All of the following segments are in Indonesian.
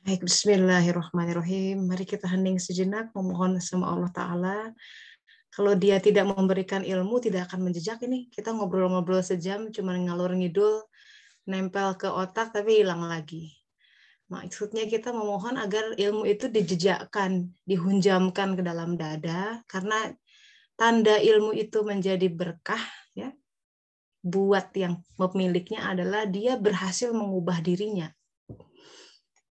Baik, bismillahirrahmanirrahim. Mari kita hening sejenak, memohon sama Allah Ta'ala. Kalau dia tidak memberikan ilmu, tidak akan menjejak ini. Kita ngobrol-ngobrol sejam, cuma ngalur ngidul, nempel ke otak, tapi hilang lagi. Maksudnya kita memohon agar ilmu itu dijejakkan, dihunjamkan ke dalam dada, karena tanda ilmu itu menjadi berkah, ya, buat yang pemiliknya adalah dia berhasil mengubah dirinya.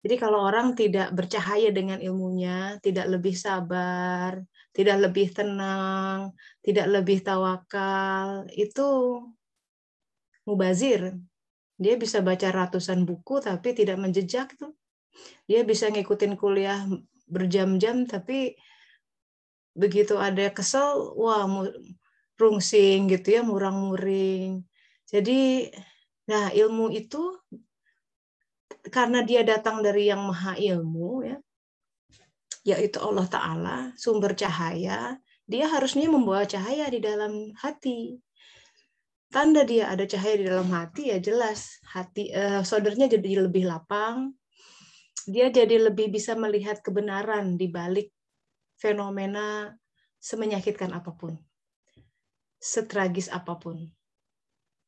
Jadi kalau orang tidak bercahaya dengan ilmunya, tidak lebih sabar, tidak lebih tenang, tidak lebih tawakal, itu mubazir. Dia bisa baca ratusan buku tapi tidak menjejak tuh. Dia bisa ngikutin kuliah berjam-jam tapi begitu ada kesel, wah rungsing gitu ya, murang-muring. Jadi, nah ilmu itu karena dia datang dari yang maha ilmu, ya, yaitu Allah Ta'ala, sumber cahaya, dia harusnya membawa cahaya di dalam hati. Tanda dia ada cahaya di dalam hati, ya jelas hati saudaranya jadi lebih lapang, dia jadi lebih bisa melihat kebenaran di balik fenomena semenyakitkan apapun, setragis apapun,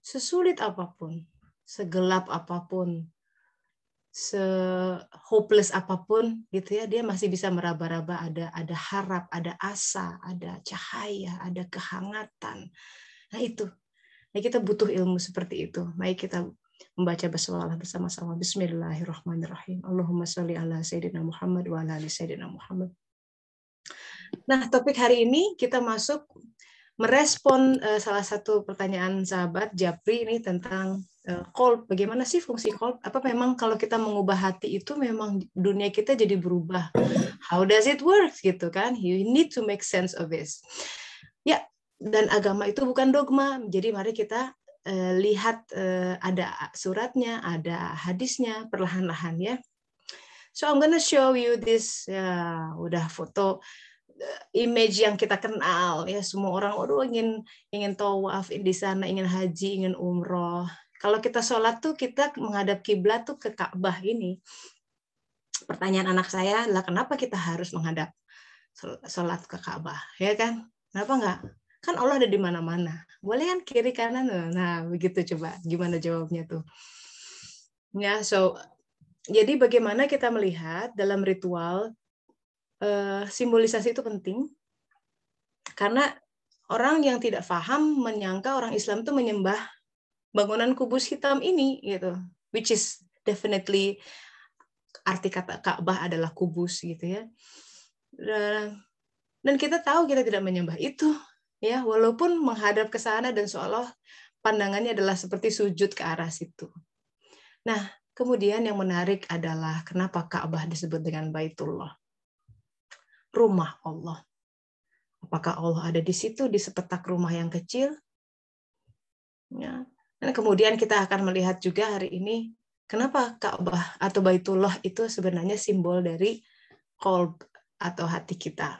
sesulit apapun, segelap apapun, se-hopeless apapun gitu ya, dia masih bisa meraba-raba, ada harap, ada asa, ada cahaya, ada kehangatan. Nah itu. Nah, kita butuh ilmu seperti itu. Mari kita membaca basmalah bersama-sama. Bismillahirrahmanirrahim. Allahumma sholli ala sayyidina Muhammad wa ala ali sayyidina Muhammad. Nah, topik hari ini kita masuk merespon salah satu pertanyaan sahabat Japri ini tentang qalb. Bagaimana sih fungsi qalb? Apa memang kalau kita mengubah hati itu memang dunia kita jadi berubah? How does it work gitu kan? You need to make sense of this. Ya, dan agama itu bukan dogma. Jadi mari kita lihat ada suratnya, ada hadisnya perlahan-lahan ya. So I'm gonna show you this, ya udah foto image yang kita kenal ya, semua orang ingin tawaf di sana, ingin haji, ingin umroh. Kalau kita sholat tuh kita menghadap kiblat tuh ke Ka'bah ini. Pertanyaan anak saya adalah kenapa kita harus menghadap sholat ke Ka'bah, ya kan? Kenapa enggak? Kan Allah ada di mana-mana. Boleh kan kiri kanan? Nah, begitu coba. Gimana jawabnya tuh? Ya, jadi bagaimana kita melihat dalam ritual simbolisasi itu penting, karena orang yang tidak paham menyangka orang Islam itu menyembah bangunan kubus hitam ini, gitu, which is definitely arti kata Ka'bah adalah kubus, gitu ya. Dan kita tahu kita tidak menyembah itu, ya, walaupun menghadap ke sana dan seolah pandangannya adalah seperti sujud ke arah situ. Nah, kemudian yang menarik adalah kenapa Ka'bah disebut dengan Baitullah, rumah Allah. Apakah Allah ada di situ, di sepetak rumah yang kecil? Ya. Dan kemudian kita akan melihat juga hari ini, kenapa Ka'bah atau Baitullah itu sebenarnya simbol dari qalb atau hati kita.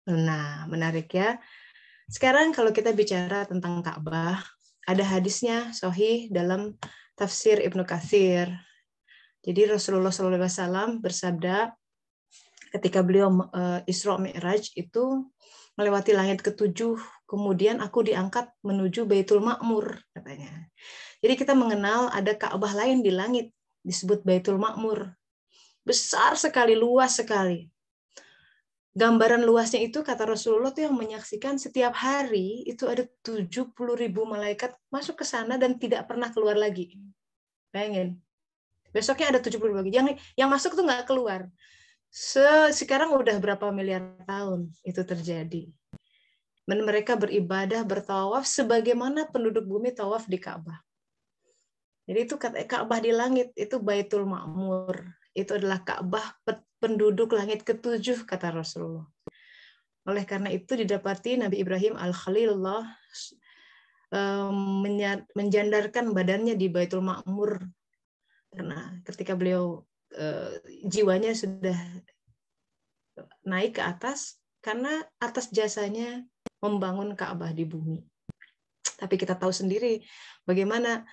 Nah, menarik ya. Sekarang kalau kita bicara tentang Ka'bah, ada hadisnya sahih dalam tafsir Ibnu Katsir. Jadi Rasulullah SAW bersabda, ketika beliau Isra Mi'raj itu melewati langit ketujuh, kemudian aku diangkat menuju Baitul Ma'mur, katanya. Jadi kita mengenal ada Ka'bah lain di langit, disebut Baitul Ma'mur. Besar sekali, luas sekali. Gambaran luasnya itu, kata Rasulullah, tuh yang menyaksikan setiap hari itu ada 70.000 malaikat masuk ke sana dan tidak pernah keluar lagi. Bayangin. Besoknya ada 70.000 lagi. Yang masuk tuh nggak keluar. Sekarang udah berapa miliar tahun itu terjadi. Dan mereka beribadah, bertawaf sebagaimana penduduk bumi tawaf di Ka'bah. Jadi itu kata Ka'bah di langit, itu Baitul Ma'mur. Itu adalah Ka'bah penduduk langit ketujuh, kata Rasulullah. Oleh karena itu didapati Nabi Ibrahim Al-Khalilullah menjandarkan badannya di Baitul Ma'mur. Karena ketika beliau jiwanya sudah naik ke atas, karena atas jasanya membangun Ka'bah di bumi. Tapi kita tahu sendiri bagaimana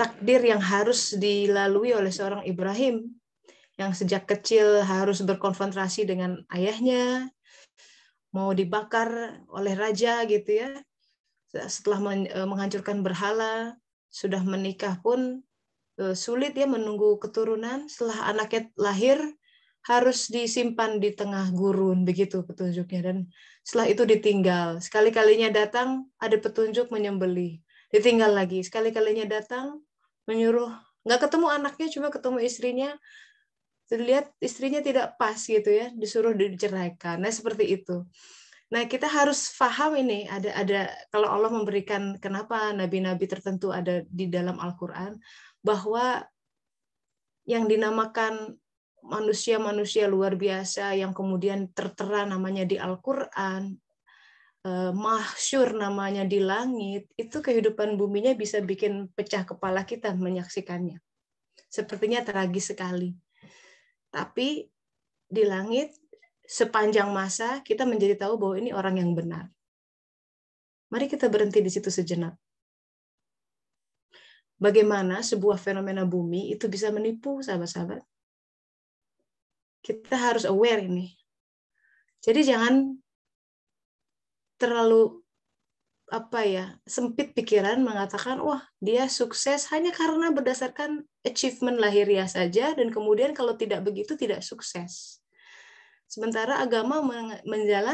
takdir yang harus dilalui oleh seorang Ibrahim yang sejak kecil harus berkonfrontasi dengan ayahnya, mau dibakar oleh raja gitu ya. Setelah menghancurkan berhala, sudah menikah pun sulit ya menunggu keturunan. Setelah anaknya lahir harus disimpan di tengah gurun, begitu petunjuknya. Dan setelah itu ditinggal. Sekali-kalinya datang ada petunjuk menyembelih, ditinggal lagi. Sekali-kalinya datang menyuruh, nggak ketemu anaknya, cuma ketemu istrinya. Terlihat istrinya tidak pas gitu ya, disuruh diceraikan. Nah seperti itu. Nah kita harus paham ini, ada kalau Allah memberikan, kenapa nabi-nabi tertentu ada di dalam Al-Quran, bahwa yang dinamakan manusia-manusia luar biasa yang kemudian tertera namanya di Al-Quran, mahsyur namanya di langit, itu kehidupan buminya bisa bikin pecah kepala kita menyaksikannya. Sepertinya tragis sekali. Tapi di langit sepanjang masa kita menjadi tahu bahwa ini orang yang benar. Mari kita berhenti di situ sejenak. Bagaimana sebuah fenomena bumi itu bisa menipu, sahabat-sahabat? Kita harus aware ini. Jadi jangan terlalu sempit pikiran mengatakan wah dia sukses hanya karena berdasarkan achievement lahiriah saja, dan kemudian kalau tidak begitu tidak sukses. Sementara agama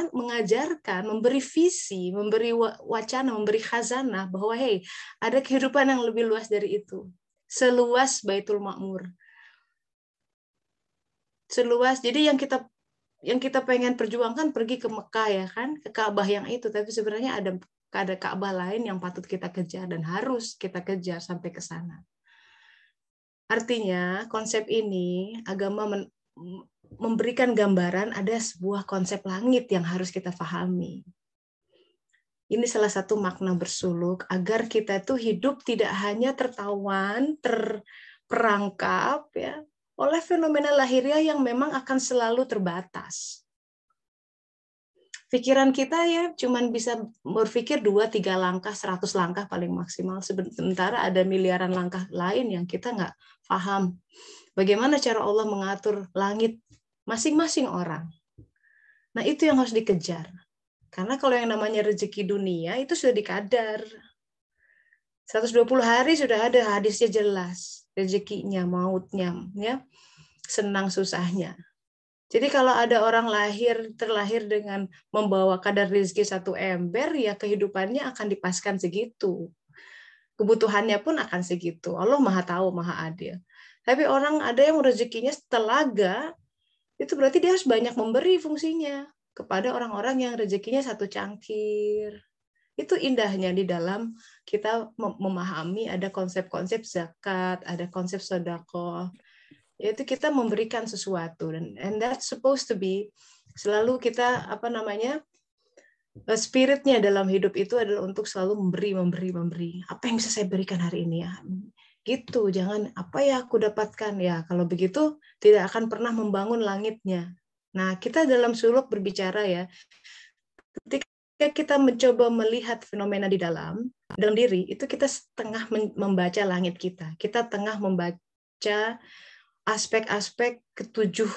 mengajarkan, memberi visi, memberi wacana, memberi khazanah bahwa hey, ada kehidupan yang lebih luas dari itu. Seluas Baitul Ma'mur. Seluas, jadi yang kita pengen perjuangkan pergi ke Mekah ya kan, ke Ka'bah yang itu, tapi sebenarnya ada Ka'bah lain yang patut kita kejar dan harus kita kejar sampai ke sana. Artinya konsep ini agama memberikan gambaran ada sebuah konsep langit yang harus kita pahami. Ini salah satu makna bersuluk agar kita itu hidup tidak hanya tertawan, terperangkap ya oleh fenomena lahiriah yang memang akan selalu terbatas. Pikiran kita ya cuman bisa berpikir 2-3 langkah, 100 langkah paling maksimal. Sementara ada miliaran langkah lain yang kita nggak paham. Bagaimana cara Allah mengatur langit masing-masing orang. Nah itu yang harus dikejar. Karena kalau yang namanya rezeki dunia itu sudah dikadar. 120 hari sudah ada hadisnya jelas. Rezekinya, mautnya, ya, senang susahnya. Jadi kalau ada orang terlahir dengan membawa kadar rezeki 1 ember, ya kehidupannya akan dipaskan segitu. Kebutuhannya pun akan segitu. Allah Maha Tahu, Maha Adil. Tapi orang ada yang rezekinya setelaga, itu berarti dia harus banyak memberi fungsinya kepada orang-orang yang rezekinya 1 cangkir. Itu indahnya di dalam kita memahami ada konsep-konsep zakat, ada konsep sedekah. Yaitu kita memberikan sesuatu, and that's supposed to be selalu kita spiritnya dalam hidup itu adalah untuk selalu memberi. Apa yang bisa saya berikan hari ini ya? Gitu, jangan apa ya aku dapatkan ya. Kalau begitu tidak akan pernah membangun langitnya. Nah, kita dalam suluk berbicara ya. Ketika kita mencoba melihat fenomena di dalam diri, itu kita tengah membaca langit kita. Kita tengah membaca aspek-aspek ketujuh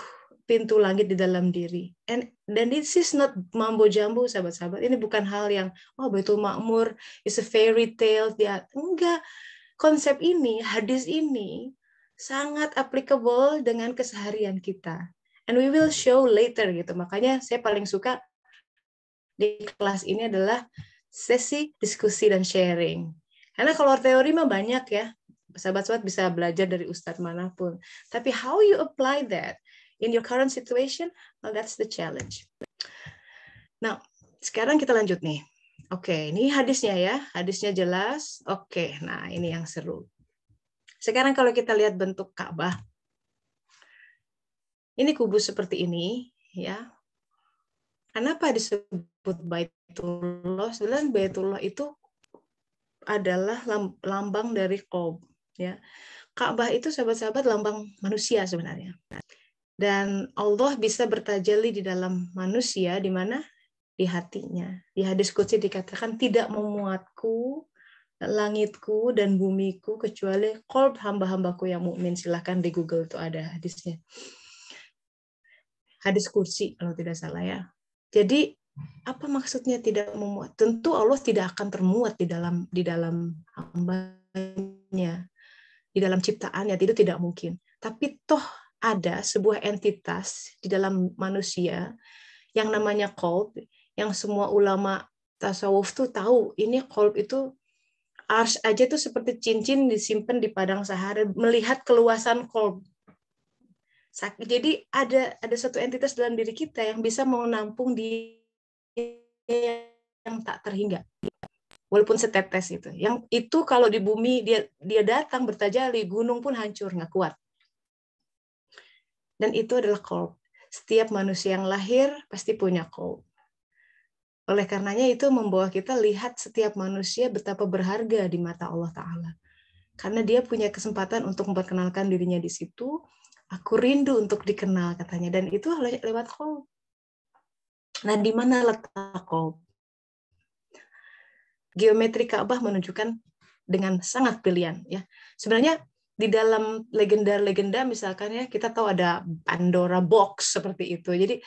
pintu langit di dalam diri. Dan this is not mambo jambo, sahabat-sahabat. Ini bukan hal yang, Baitul Ma'mur is a fairy tale. Ya, enggak. Konsep ini, hadis ini, sangat applicable dengan keseharian kita. And we will show later gitu. Makanya saya paling suka di kelas ini adalah sesi diskusi dan sharing. Karena kalau teori mah banyak ya, sahabat-sahabat bisa belajar dari ustadz manapun. Tapi how you apply that in your current situation, well, that's the challenge. Nah, sekarang kita lanjut nih. Oke, ini hadisnya ya. Hadisnya jelas. Oke, nah ini yang seru. Sekarang kalau kita lihat bentuk Ka'bah. Ini kubus seperti ini, ya. Kenapa disebut Baitullah? Sebenarnya Baitullah itu adalah lambang dari Qob, ya. Ka'bah itu sahabat-sahabat lambang manusia sebenarnya. Dan Allah bisa bertajalli di dalam manusia di mana? Di hatinya. Di hadis qudsi dikatakan tidak memuatku langitku dan bumiku kecuali qalb hamba-hambaku yang mukmin. Silahkan di Google itu ada hadisnya. Hadis kursi kalau tidak salah ya. Jadi apa maksudnya tidak memuat? Tentu Allah tidak akan termuat di dalam hambanya, di dalam ciptaannya, itu tidak mungkin. Tapi toh ada sebuah entitas di dalam manusia yang namanya qalb, yang semua ulama tasawuf tuh tahu ini qalb itu ars aja tuh seperti cincin disimpan di padang Sahara, melihat keluasan qalb. Jadi ada satu entitas dalam diri kita yang bisa menampung dia yang tak terhingga, walaupun setetes itu. Yang itu kalau di bumi dia datang bertajali, gunung pun hancur, nggak kuat. Dan itu adalah qalb. Setiap manusia yang lahir pasti punya qalb. Oleh karenanya itu membawa kita lihat setiap manusia betapa berharga di mata Allah Ta'ala. Karena dia punya kesempatan untuk memperkenalkan dirinya di situ. Aku rindu untuk dikenal, katanya. Dan itu lewat qalb. Nah, di mana letak qalb? Geometri Ka'bah menunjukkan dengan sangat pilihan. Ya, sebenarnya di dalam legenda-legenda misalkan ya, kita tahu ada Pandora Box seperti itu. Jadi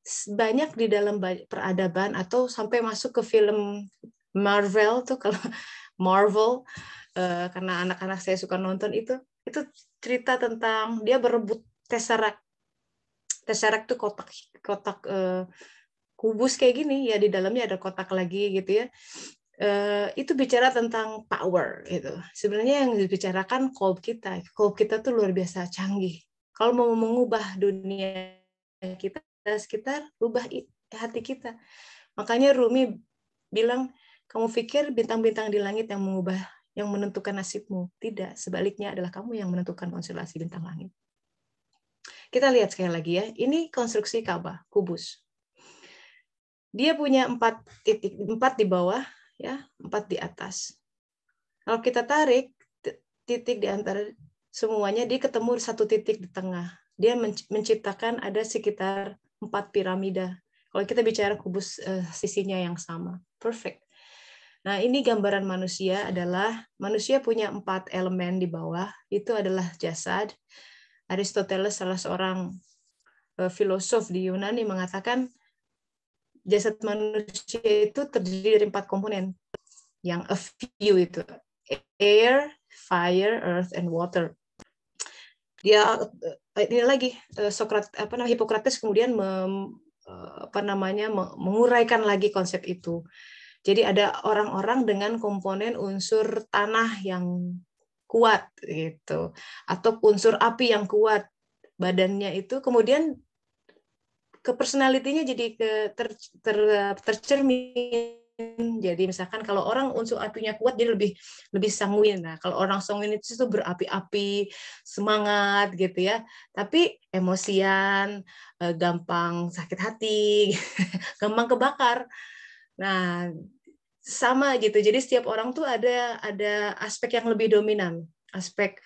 banyak di dalam peradaban atau sampai masuk ke film Marvel tuh, kalau Marvel, karena anak-anak saya suka nonton itu cerita tentang dia berebut Tesseract. Tesseract tuh kotak kubus kayak gini ya, di dalamnya ada kotak lagi gitu ya. Itu bicara tentang power gitu. Sebenarnya yang dibicarakan qalb kita. Qalb kita tuh luar biasa canggih. Kalau mau mengubah dunia kita sekitar, rubah hati kita. Makanya Rumi bilang, kamu pikir bintang-bintang di langit yang mengubah, yang menentukan nasibmu? Tidak, sebaliknya adalah kamu yang menentukan konstelasi bintang langit. Kita lihat sekali lagi ya, ini konstruksi Ka'bah, kubus. Dia punya 4 titik, 4 di bawah, ya, 4 di atas. Kalau kita tarik titik di antara semuanya, dia ketemu satu titik di tengah. Dia menciptakan ada sekitar 4 piramida. Kalau kita bicara kubus sisinya yang sama, perfect. Nah, ini gambaran manusia adalah manusia punya 4 elemen di bawah. Itu adalah jasad. Aristoteles, salah seorang filosof di Yunani, mengatakan jasad manusia itu terdiri dari 4 komponen. Yang a few itu air, fire, earth, and water. Dia ini lagi Hippocrates kemudian menguraikan lagi konsep itu. Jadi ada orang-orang dengan komponen unsur tanah yang kuat gitu, atau unsur api yang kuat badannya itu, kemudian ke personality-nya jadi tercermin. Jadi misalkan kalau orang unsur apinya kuat, dia lebih sanguin. Nah, kalau orang sanguin itu berapi-api, semangat gitu ya. Tapi emosian, gampang sakit hati, gampang kebakar. Nah, sama gitu. Jadi setiap orang tuh ada aspek yang lebih dominan, aspek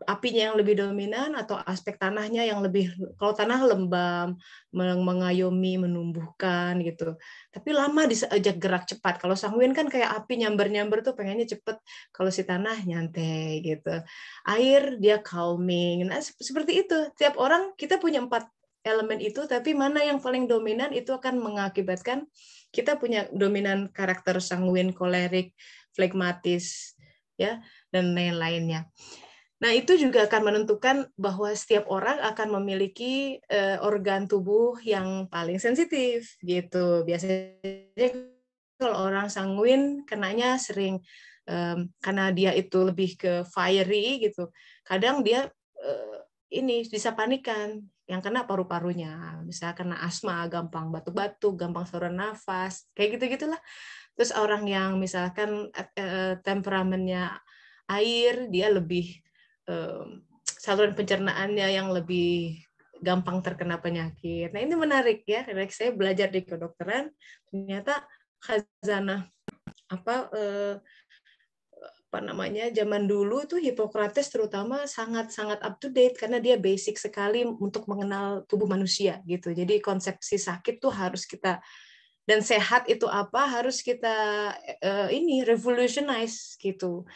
apinya yang lebih dominan, atau aspek tanahnya yang lebih, kalau tanah lembam, mengayomi, menumbuhkan gitu. Tapi lama diajak gerak cepat. Kalau sanguin kan kayak api nyamber-nyamber tuh pengennya cepet. Kalau si tanah nyantai gitu. Air dia calming. Nah, seperti itu. Tiap orang kita punya 4 elemen itu, tapi mana yang paling dominan itu akan mengakibatkan kita punya dominan karakter sanguin, kolerik, flegmatis, ya, dan lain-lainnya. Nah, itu juga akan menentukan bahwa setiap orang akan memiliki organ tubuh yang paling sensitif, gitu. Biasanya kalau orang sanguin kenanya sering karena dia itu lebih ke fiery, gitu. Kadang dia ini bisa panikan, yang kena paru-parunya, misalnya kena asma, gampang batuk-batuk, gampang saluran nafas, kayak gitu-gitulah. Terus orang yang misalkan temperamennya air, dia lebih saluran pencernaannya yang lebih gampang terkena penyakit. Nah, ini menarik ya, karena saya belajar di kedokteran, ternyata khazanah zaman dulu tuh Hippocrates terutama sangat up to date, karena dia basic sekali untuk mengenal tubuh manusia gitu. Jadi konsepsi sakit tuh harus kita Dan sehat itu apa? Harus kita ini revolutionize gitu.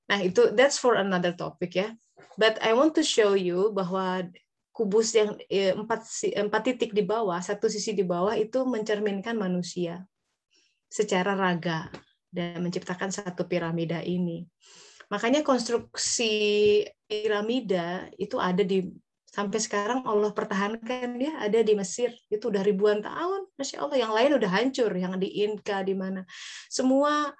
Nah, itu that's for another topic ya. But I want to show you bahwa kubus yang empat titik di bawah, satu sisi di bawah itu mencerminkan manusia secara raga dan menciptakan satu piramida ini. Makanya konstruksi piramida itu ada di sampai sekarang Allah pertahankan, dia ada di Mesir, itu udah ribuan tahun, Masya Allah. Yang lain udah hancur, yang di Inka, di mana. Semua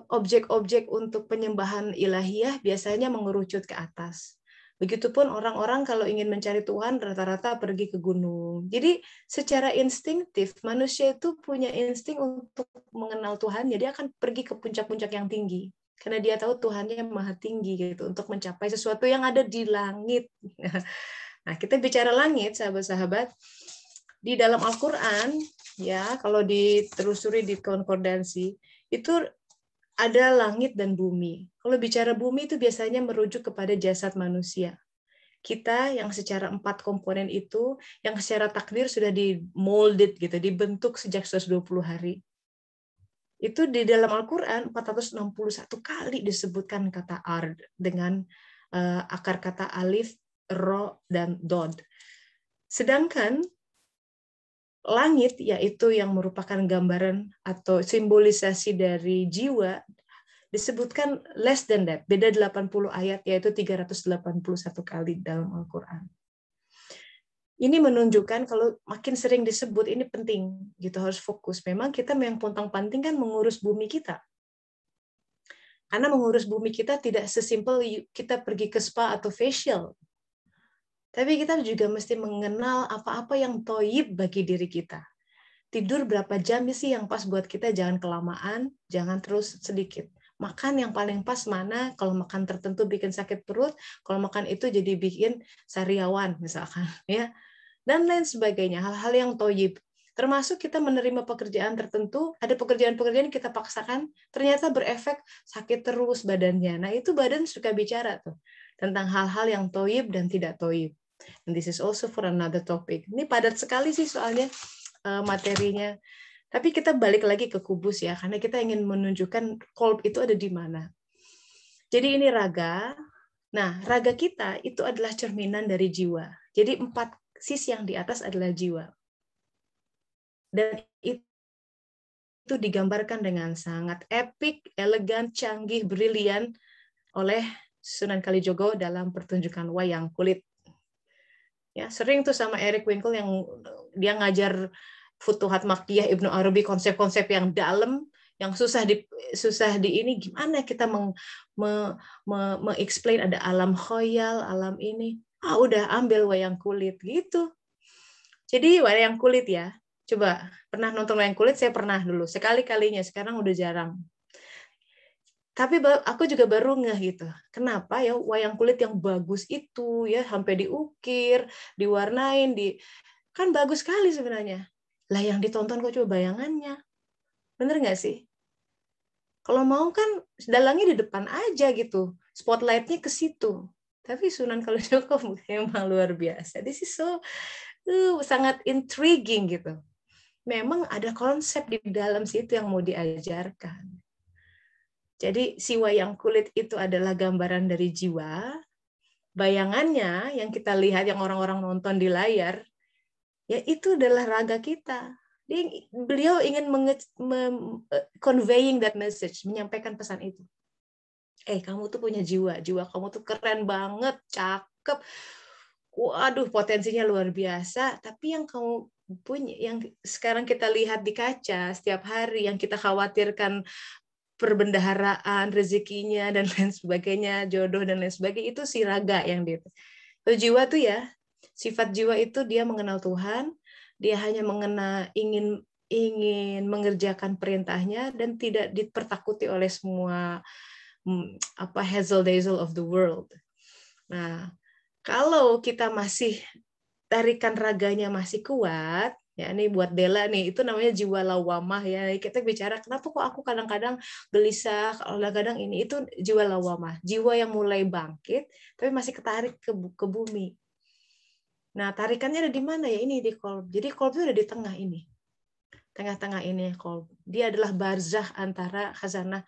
objek-objek untuk penyembahan ilahiyah biasanya mengerucut ke atas. Begitupun orang-orang kalau ingin mencari Tuhan rata-rata pergi ke gunung. Jadi secara instingtif manusia itu punya insting untuk mengenal Tuhan, jadi akan pergi ke puncak-puncak yang tinggi. Karena dia tahu Tuhannya maha tinggi gitu untuk mencapai sesuatu yang ada di langit. Nah, kita bicara langit, sahabat-sahabat, di dalam Al-Qur'an ya, kalau ditelusuri di konkordansi, itu ada langit dan bumi. Kalau bicara bumi itu biasanya merujuk kepada jasad manusia. Kita yang secara 4 komponen itu, yang secara takdir sudah di-molded gitu, dibentuk sejak 120 hari. Itu di dalam Al-Quran 461 kali disebutkan kata ard dengan akar kata alif, ro, dan dod. Sedangkan langit, yaitu yang merupakan gambaran atau simbolisasi dari jiwa, disebutkan less than that, beda 80 ayat, yaitu 381 kali dalam Al-Quran. Ini menunjukkan kalau makin sering disebut, ini penting, gitu, harus fokus. Memang kita yang pontang-panting kan mengurus bumi kita. Karena mengurus bumi kita tidak sesimpel kita pergi ke spa atau facial. Tapi kita juga mesti mengenal apa-apa yang toyib bagi diri kita. Tidur berapa jam sih yang pas buat kita, jangan kelamaan, jangan terus sedikit. Makan yang paling pas mana, kalau makan tertentu bikin sakit perut, kalau makan itu jadi bikin sariawan misalkan, ya. Dan lain sebagainya, hal-hal yang toyib. Termasuk kita menerima pekerjaan tertentu, ada pekerjaan-pekerjaan yang kita paksakan, ternyata berefek sakit terus badannya. Nah, itu badan suka bicara tuh tentang hal-hal yang toyib dan tidak toyib. And this is also for another topic. Ini padat sekali sih soalnya materinya. Tapi kita balik lagi ke kubus ya, karena kita ingin menunjukkan kolb itu ada di mana. Jadi ini raga. Nah, raga kita itu adalah cerminan dari jiwa. Jadi 4 sisi yang di atas adalah jiwa. Dan itu digambarkan dengan sangat epik, elegan, canggih, brilian oleh Sunan Kalijogo dalam pertunjukan wayang kulit. Ya, sering tuh sama Eric Winkel yang dia ngajar Futuhat Makkiyah Ibnu Arabi, konsep-konsep yang dalam, yang susah di ini, gimana kita explain ada alam khoyal, alam ini. Udah ambil wayang kulit gitu. Jadi wayang kulit ya, coba pernah nonton wayang kulit? Saya pernah dulu, sekali-kalinya, sekarang udah jarang. Tapi aku juga baru ngeh gitu, kenapa ya wayang kulit yang bagus itu ya sampai diukir, diwarnain, kan bagus sekali sebenarnya. Lah yang ditonton kok coba bayangannya, bener nggak sih? Kalau mau kan dalangnya di depan aja gitu, spotlightnya ke situ. Tapi Sunan Kalijogo memang luar biasa. This is so sangat intriguing gitu. Memang ada konsep di dalam situ yang mau diajarkan. Jadi si wayang kulit itu adalah gambaran dari jiwa. Bayangannya yang kita lihat, yang orang-orang nonton di layar, ya itu adalah raga kita. Beliau ingin conveying that message, menyampaikan pesan itu. Kamu tuh punya jiwa kamu tuh keren banget, cakep. Waduh, potensinya luar biasa. Tapi yang kamu punya, yang sekarang kita lihat di kaca setiap hari, yang kita khawatirkan perbendaharaan, rezekinya dan lain sebagainya, jodoh dan lain sebagainya, itu si raga yang itu. Jiwa tuh ya, sifat jiwa itu dia mengenal Tuhan, dia hanya ingin mengerjakan perintahnya dan tidak dipertakuti oleh semua hassle-dazzle of the world. Nah, kalau kita masih tarikan raganya masih kuat, ya ini buat Dela nih, itu namanya jiwa lawamah ya. Kita bicara kenapa kok aku kadang-kadang gelisah, kadang-kadang ini, itu jiwa lawamah, jiwa yang mulai bangkit tapi masih ketarik ke bumi. Nah, tarikannya ada di mana ya? Ini di kolb. Jadi kolb itu ada di tengah ini. tengah-tengah ini kolb. Dia adalah barzah antara khazanah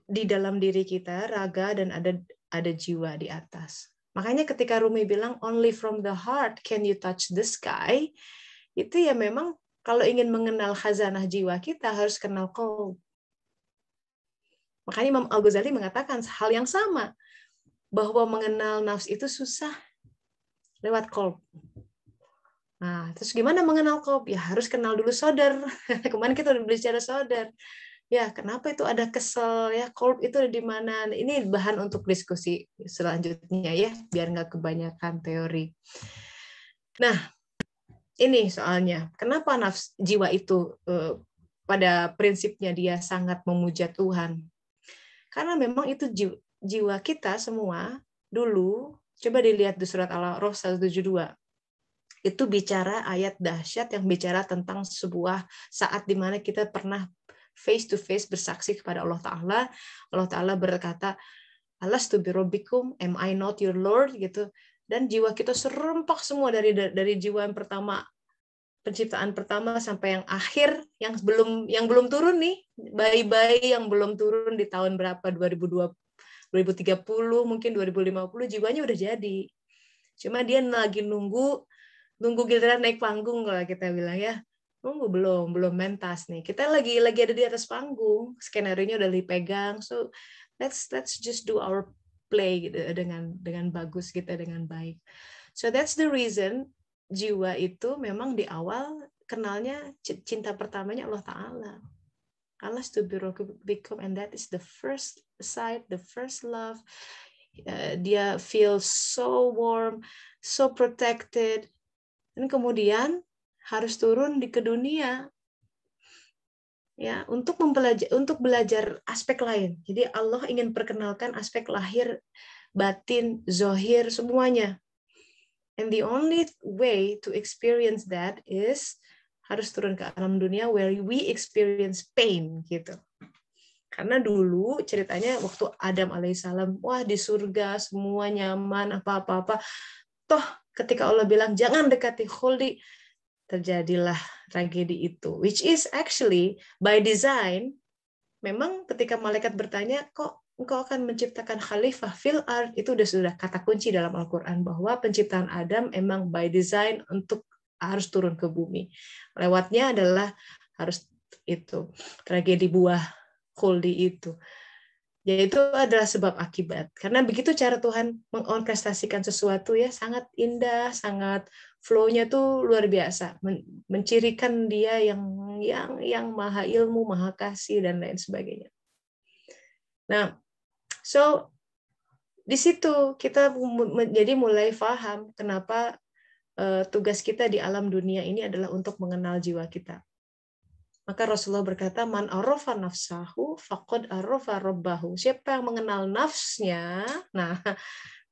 di dalam diri kita, raga, dan ada jiwa di atas. Makanya ketika Rumi bilang only from the heart can you touch the sky, itu ya memang kalau ingin mengenal khazanah jiwa kita harus kenal kolb. Makanya Imam Al-Ghazali mengatakan hal yang sama, bahwa mengenal nafs itu susah lewat kolb. Nah, terus gimana mengenal kolb? Ya harus kenal dulu sodar. Kemarin kita udah bicara sodar. Ya, kenapa itu ada kesel ya? Kolb itu ada di mana? Ini bahan untuk diskusi selanjutnya ya, biar nggak kebanyakan teori. Nah, ini soalnya. Kenapa nafs jiwa itu pada prinsipnya dia sangat memuja Tuhan? Karena memang itu jiwa kita semua dulu. Coba dilihat di surat Al-A'raf 172. Itu bicara ayat dahsyat yang bicara tentang sebuah saat di mana kita pernah face to face bersaksi kepada Allah Ta'ala. Allah Ta'ala berkata, Alastu birabbikum, am I not your Lord? Gitu. Dan jiwa kita serempak semua dari jiwa yang pertama, penciptaan pertama sampai yang akhir, yang belum turun nih, bayi-bayi yang belum turun di tahun berapa, 2020, 2030, mungkin 2050, jiwanya udah jadi. Cuma dia lagi nunggu giliran naik panggung kalau kita bilang ya. Nunggu belum mentas nih. Kita lagi ada di atas panggung, skenario-nya udah dipegang. So let's just do our play gitu dengan bagus kita dengan baik. So that's the reason jiwa itu memang di awal kenalnya cinta pertamanya Allah Ta'ala. Allah to become, and that is the first sight, the first love. Dia feel so warm, so protected. Dan kemudian harus turun ke dunia ya untuk belajar aspek lain. Jadi Allah ingin perkenalkan aspek lahir, batin, zohir, semuanya. And the only way to experience that is harus turun ke alam dunia where we experience pain gitu. Karena dulu ceritanya waktu Adam alaihissalam, wah di surga semua nyaman apa-apa. Toh ketika Allah bilang jangan dekati khuldi, terjadilah tragedi itu, which is actually by design. Memang ketika malaikat bertanya, kok engkau akan menciptakan khalifah fil ard, itu sudah kata kunci dalam Al-Quran bahwa penciptaan Adam emang by design untuk harus turun ke bumi. Lewatnya adalah harus itu tragedi buah khuldi itu. Yaitu adalah sebab akibat. Karena begitu cara Tuhan mengorkestrasikan sesuatu ya, sangat indah, sangat flow-nya tuh luar biasa, mencirikan dia yang maha ilmu, maha kasih dan lain sebagainya. Nah, so di situ kita jadi mulai paham kenapa tugas kita di alam dunia ini adalah untuk mengenal jiwa kita. Maka Rasulullah berkata, man arafa nafsahu faqad arafa rabbahu. Siapa yang mengenal nafsnya, nah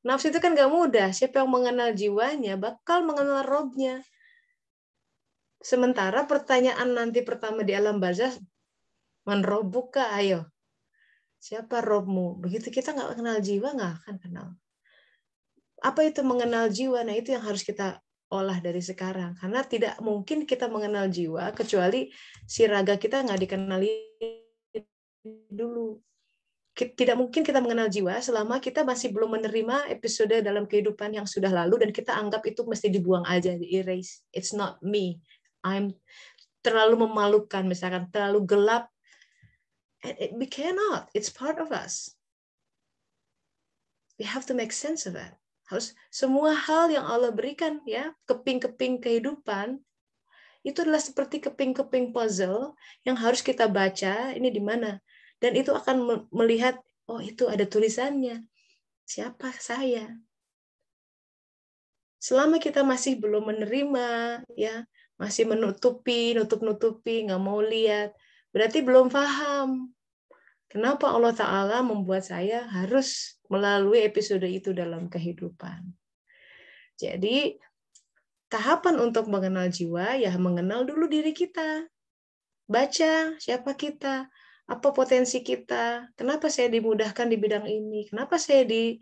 nafs itu kan gak mudah. Siapa yang mengenal jiwanya bakal mengenal Robnya. Sementara pertanyaan nanti pertama di alam barzakh, man rabbuka, ayo. Siapa Robmu? Begitu kita nggak kenal jiwa, nggak akan kenal. Apa itu mengenal jiwa? Nah itu yang harus kita olah dari sekarang, karena tidak mungkin kita mengenal jiwa kecuali si raga kita nggak dikenali dulu. Tidak mungkin kita mengenal jiwa selama kita masih belum menerima episode dalam kehidupan yang sudah lalu dan kita anggap itu mesti dibuang aja, di erase. It's not me. I'm terlalu memalukan, misalkan terlalu gelap. We cannot. It's part of us. We have to make sense of that. Harus semua hal yang Allah berikan ya, keping-keping kehidupan itu adalah seperti keping-keping puzzle yang harus kita baca ini di mana, dan itu akan melihat oh itu ada tulisannya, siapa saya. Selama kita masih belum menerima ya, masih nutup-nutupi, nggak mau lihat, berarti belum paham kenapa Allah Ta'ala membuat saya harus melalui episode itu dalam kehidupan. Jadi, tahapan untuk mengenal jiwa, ya mengenal dulu diri kita. Baca siapa kita, apa potensi kita, kenapa saya dimudahkan di bidang ini, kenapa saya di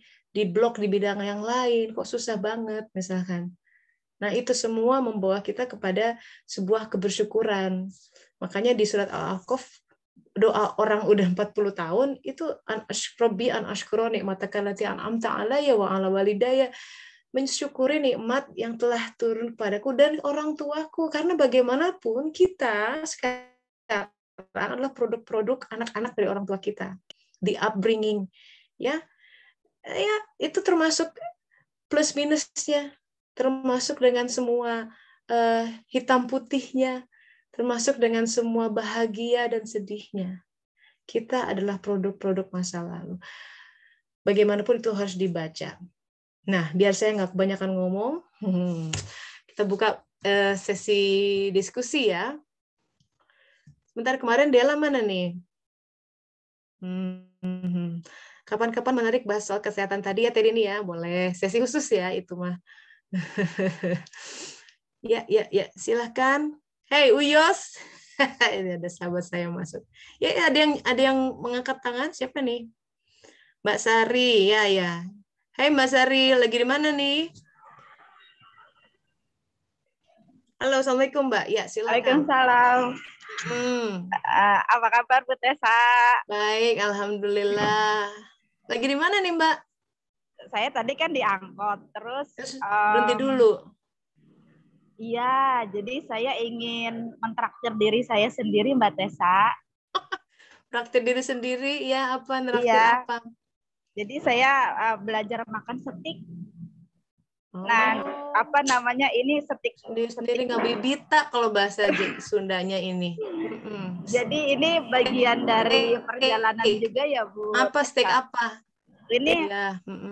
blok di bidang yang lain, kok susah banget, misalkan. Nah, itu semua membawa kita kepada sebuah kebersyukuran, Makanya di surat Al-A'qaf doa orang udah 40 tahun itu Rabbi an ashkura nikmataka allati an'amta alayya wa ala walidayya, mensyukuri nikmat yang telah turun kepadaku dan orang tuaku, karena bagaimanapun kita sekarang adalah produk-produk anak-anak dari orang tua kita, the upbringing, ya itu termasuk plus minusnya, termasuk dengan semua hitam putihnya, termasuk dengan semua bahagia dan sedihnya. Kita adalah produk-produk masa lalu. Bagaimanapun itu harus dibaca. Nah, biar saya nggak kebanyakan ngomong, kita buka sesi diskusi ya. Sebentar, kemarin Dela mana nih? Kapan-kapan menarik bahas soal kesehatan tadi ya, Teddy, ini ya. Boleh, sesi khusus ya itu mah. Ya, silahkan. Hey, Uyos. Ini ada sahabat saya masuk. Ya, ada yang mengangkat tangan. Siapa nih? Mbak Sari, ya. Hai Mbak Sari, lagi di mana nih? Halo, Assalamualaikum Mbak. Ya, silakan. Waalaikumsalam. Apa kabar Bu Tessa? Baik, alhamdulillah. Lagi di mana nih Mbak? Saya tadi kan di angkot, terus berhenti dulu. Iya, jadi saya ingin mentraktir diri saya sendiri, Mbak Tessa. Traktir diri sendiri, ya apa? Traktir apa? Jadi saya belajar makan steak. Nah, apa namanya ini steak sendiri nggak bibita kalau bahasa Sundanya ini. Jadi ini bagian dari perjalanan juga ya Bu. Apa steak apa? Ini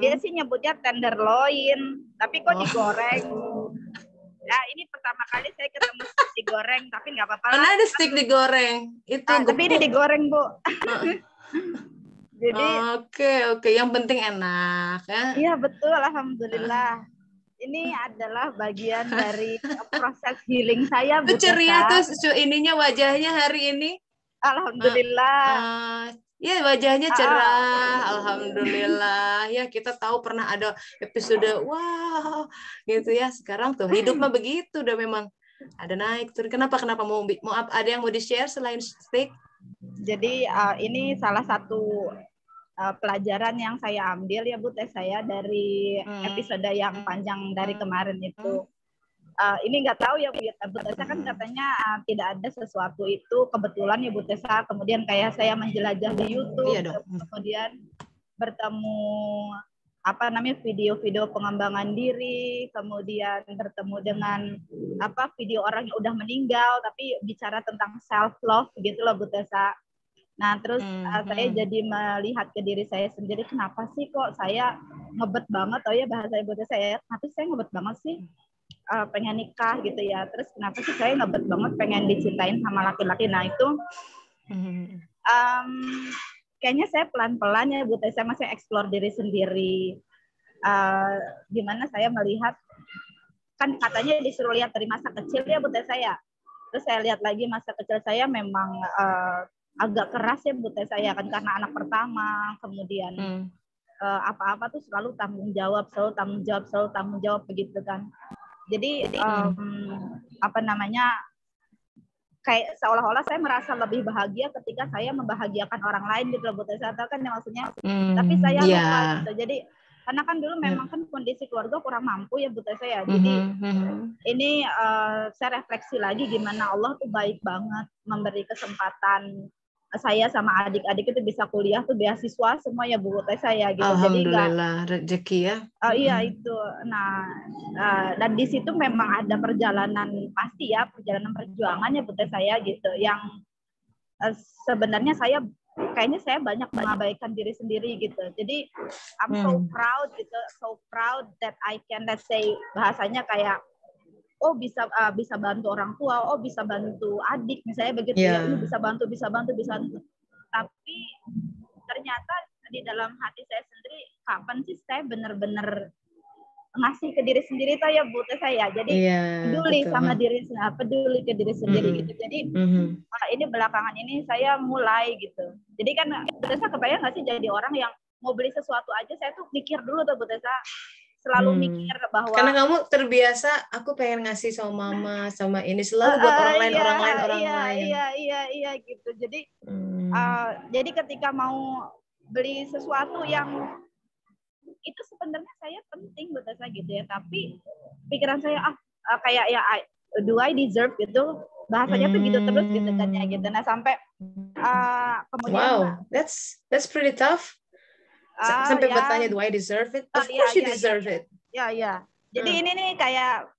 dia sih nyebutnya tenderloin, tapi kok digoreng. Ya, ini pertama kali saya ketemu steak digoreng, tapi nggak apa-apa. Mana ada steak digoreng? Itu tapi ini digoreng, Bu. Jadi Oke, yang penting enak ya. Iya, betul, alhamdulillah. Ini adalah bagian dari proses healing saya, Bu Tessa. Ceria tuh ininya wajahnya hari ini. Alhamdulillah. Ya, wajahnya cerah, alhamdulillah. Ya, kita tahu pernah ada episode wow gitu ya. Sekarang tuh hidup mah begitu, udah memang ada naik turun. Kenapa mau ada yang mau di-share selain steak? Jadi ini salah satu pelajaran yang saya ambil ya Bu Tessa saya dari episode yang panjang dari kemarin itu. Ini nggak tahu ya Bu Tessa kan katanya tidak ada sesuatu itu kebetulan ya Bu Tessa. Kemudian kayak saya menjelajah di YouTube, kemudian bertemu video-video pengembangan diri, kemudian bertemu dengan video orang yang udah meninggal tapi bicara tentang self love gitu loh Bu Tessa. Nah, terus saya jadi melihat ke diri saya sendiri, kenapa sih kok saya ngebet banget, bahasa ibu saya, kenapa saya ngebet banget sih pengen nikah gitu ya, terus kenapa sih saya ngebet banget pengen dicintain sama laki-laki. Nah itu kayaknya saya pelan-pelan ya Bu Tessa, saya masih explore diri sendiri. Gimana saya melihat, kan katanya disuruh lihat dari masa kecil ya Bu Tessa ya, terus saya lihat lagi masa kecil saya memang agak keras ya Bu Tessa saya kan, karena anak pertama, kemudian apa-apa tuh selalu tanggung jawab begitu kan. Jadi kayak seolah-olah saya merasa lebih bahagia ketika saya membahagiakan orang lain gitu loh Bu Tessa, kan ya maksudnya. Tapi saya lupa gitu. Jadi karena kan dulu memang kan kondisi keluarga kurang mampu ya Bu Tessa ya. Jadi ini saya refleksi lagi gimana Allah tuh baik banget memberi kesempatan saya sama adik-adik itu bisa kuliah tuh beasiswa semua ya Bu Tessa ya gitu. Alhamdulillah, rezeki ya. Iya itu. Nah, dan di situ memang ada perjalanan pasti ya, perjalanan perjuangan ya Bu Tessa ya gitu. Yang sebenarnya kayaknya saya banyak mengabaikan diri sendiri gitu. Jadi I'm so proud gitu, so proud that I can, let's say bahasanya kayak bisa bantu orang tua, bisa bantu adik misalnya begitu ya, ini bisa bantu. Tapi ternyata di dalam hati saya sendiri, kapan sih saya benar-benar ngasih ke diri sendiri tuh ya Bu Tessa saya. Jadi peduli sama diri sendiri, peduli ke diri sendiri gitu. Jadi ini belakangan ini saya mulai gitu. Jadi kan Bu Tessa kebayang nggak sih jadi orang yang mau beli sesuatu aja saya tuh mikir dulu tuh Bu Tessa. selalu mikir bahwa karena kamu terbiasa, aku pengen ngasih sama mama, sama ini selalu buat orang lain, iya, orang lain. Iya gitu. Jadi jadi ketika mau beli sesuatu yang itu sebenarnya saya penting buat saya gitu ya, tapi pikiran saya kayak ya do I deserve gitu, bahasanya tuh gitu terus gitu kan ya gitu. Nah sampai kemudian wow, that's pretty tough. Sampai bertanya, do I deserve it? Of course you deserve it. Ya. Jadi ini nih kayak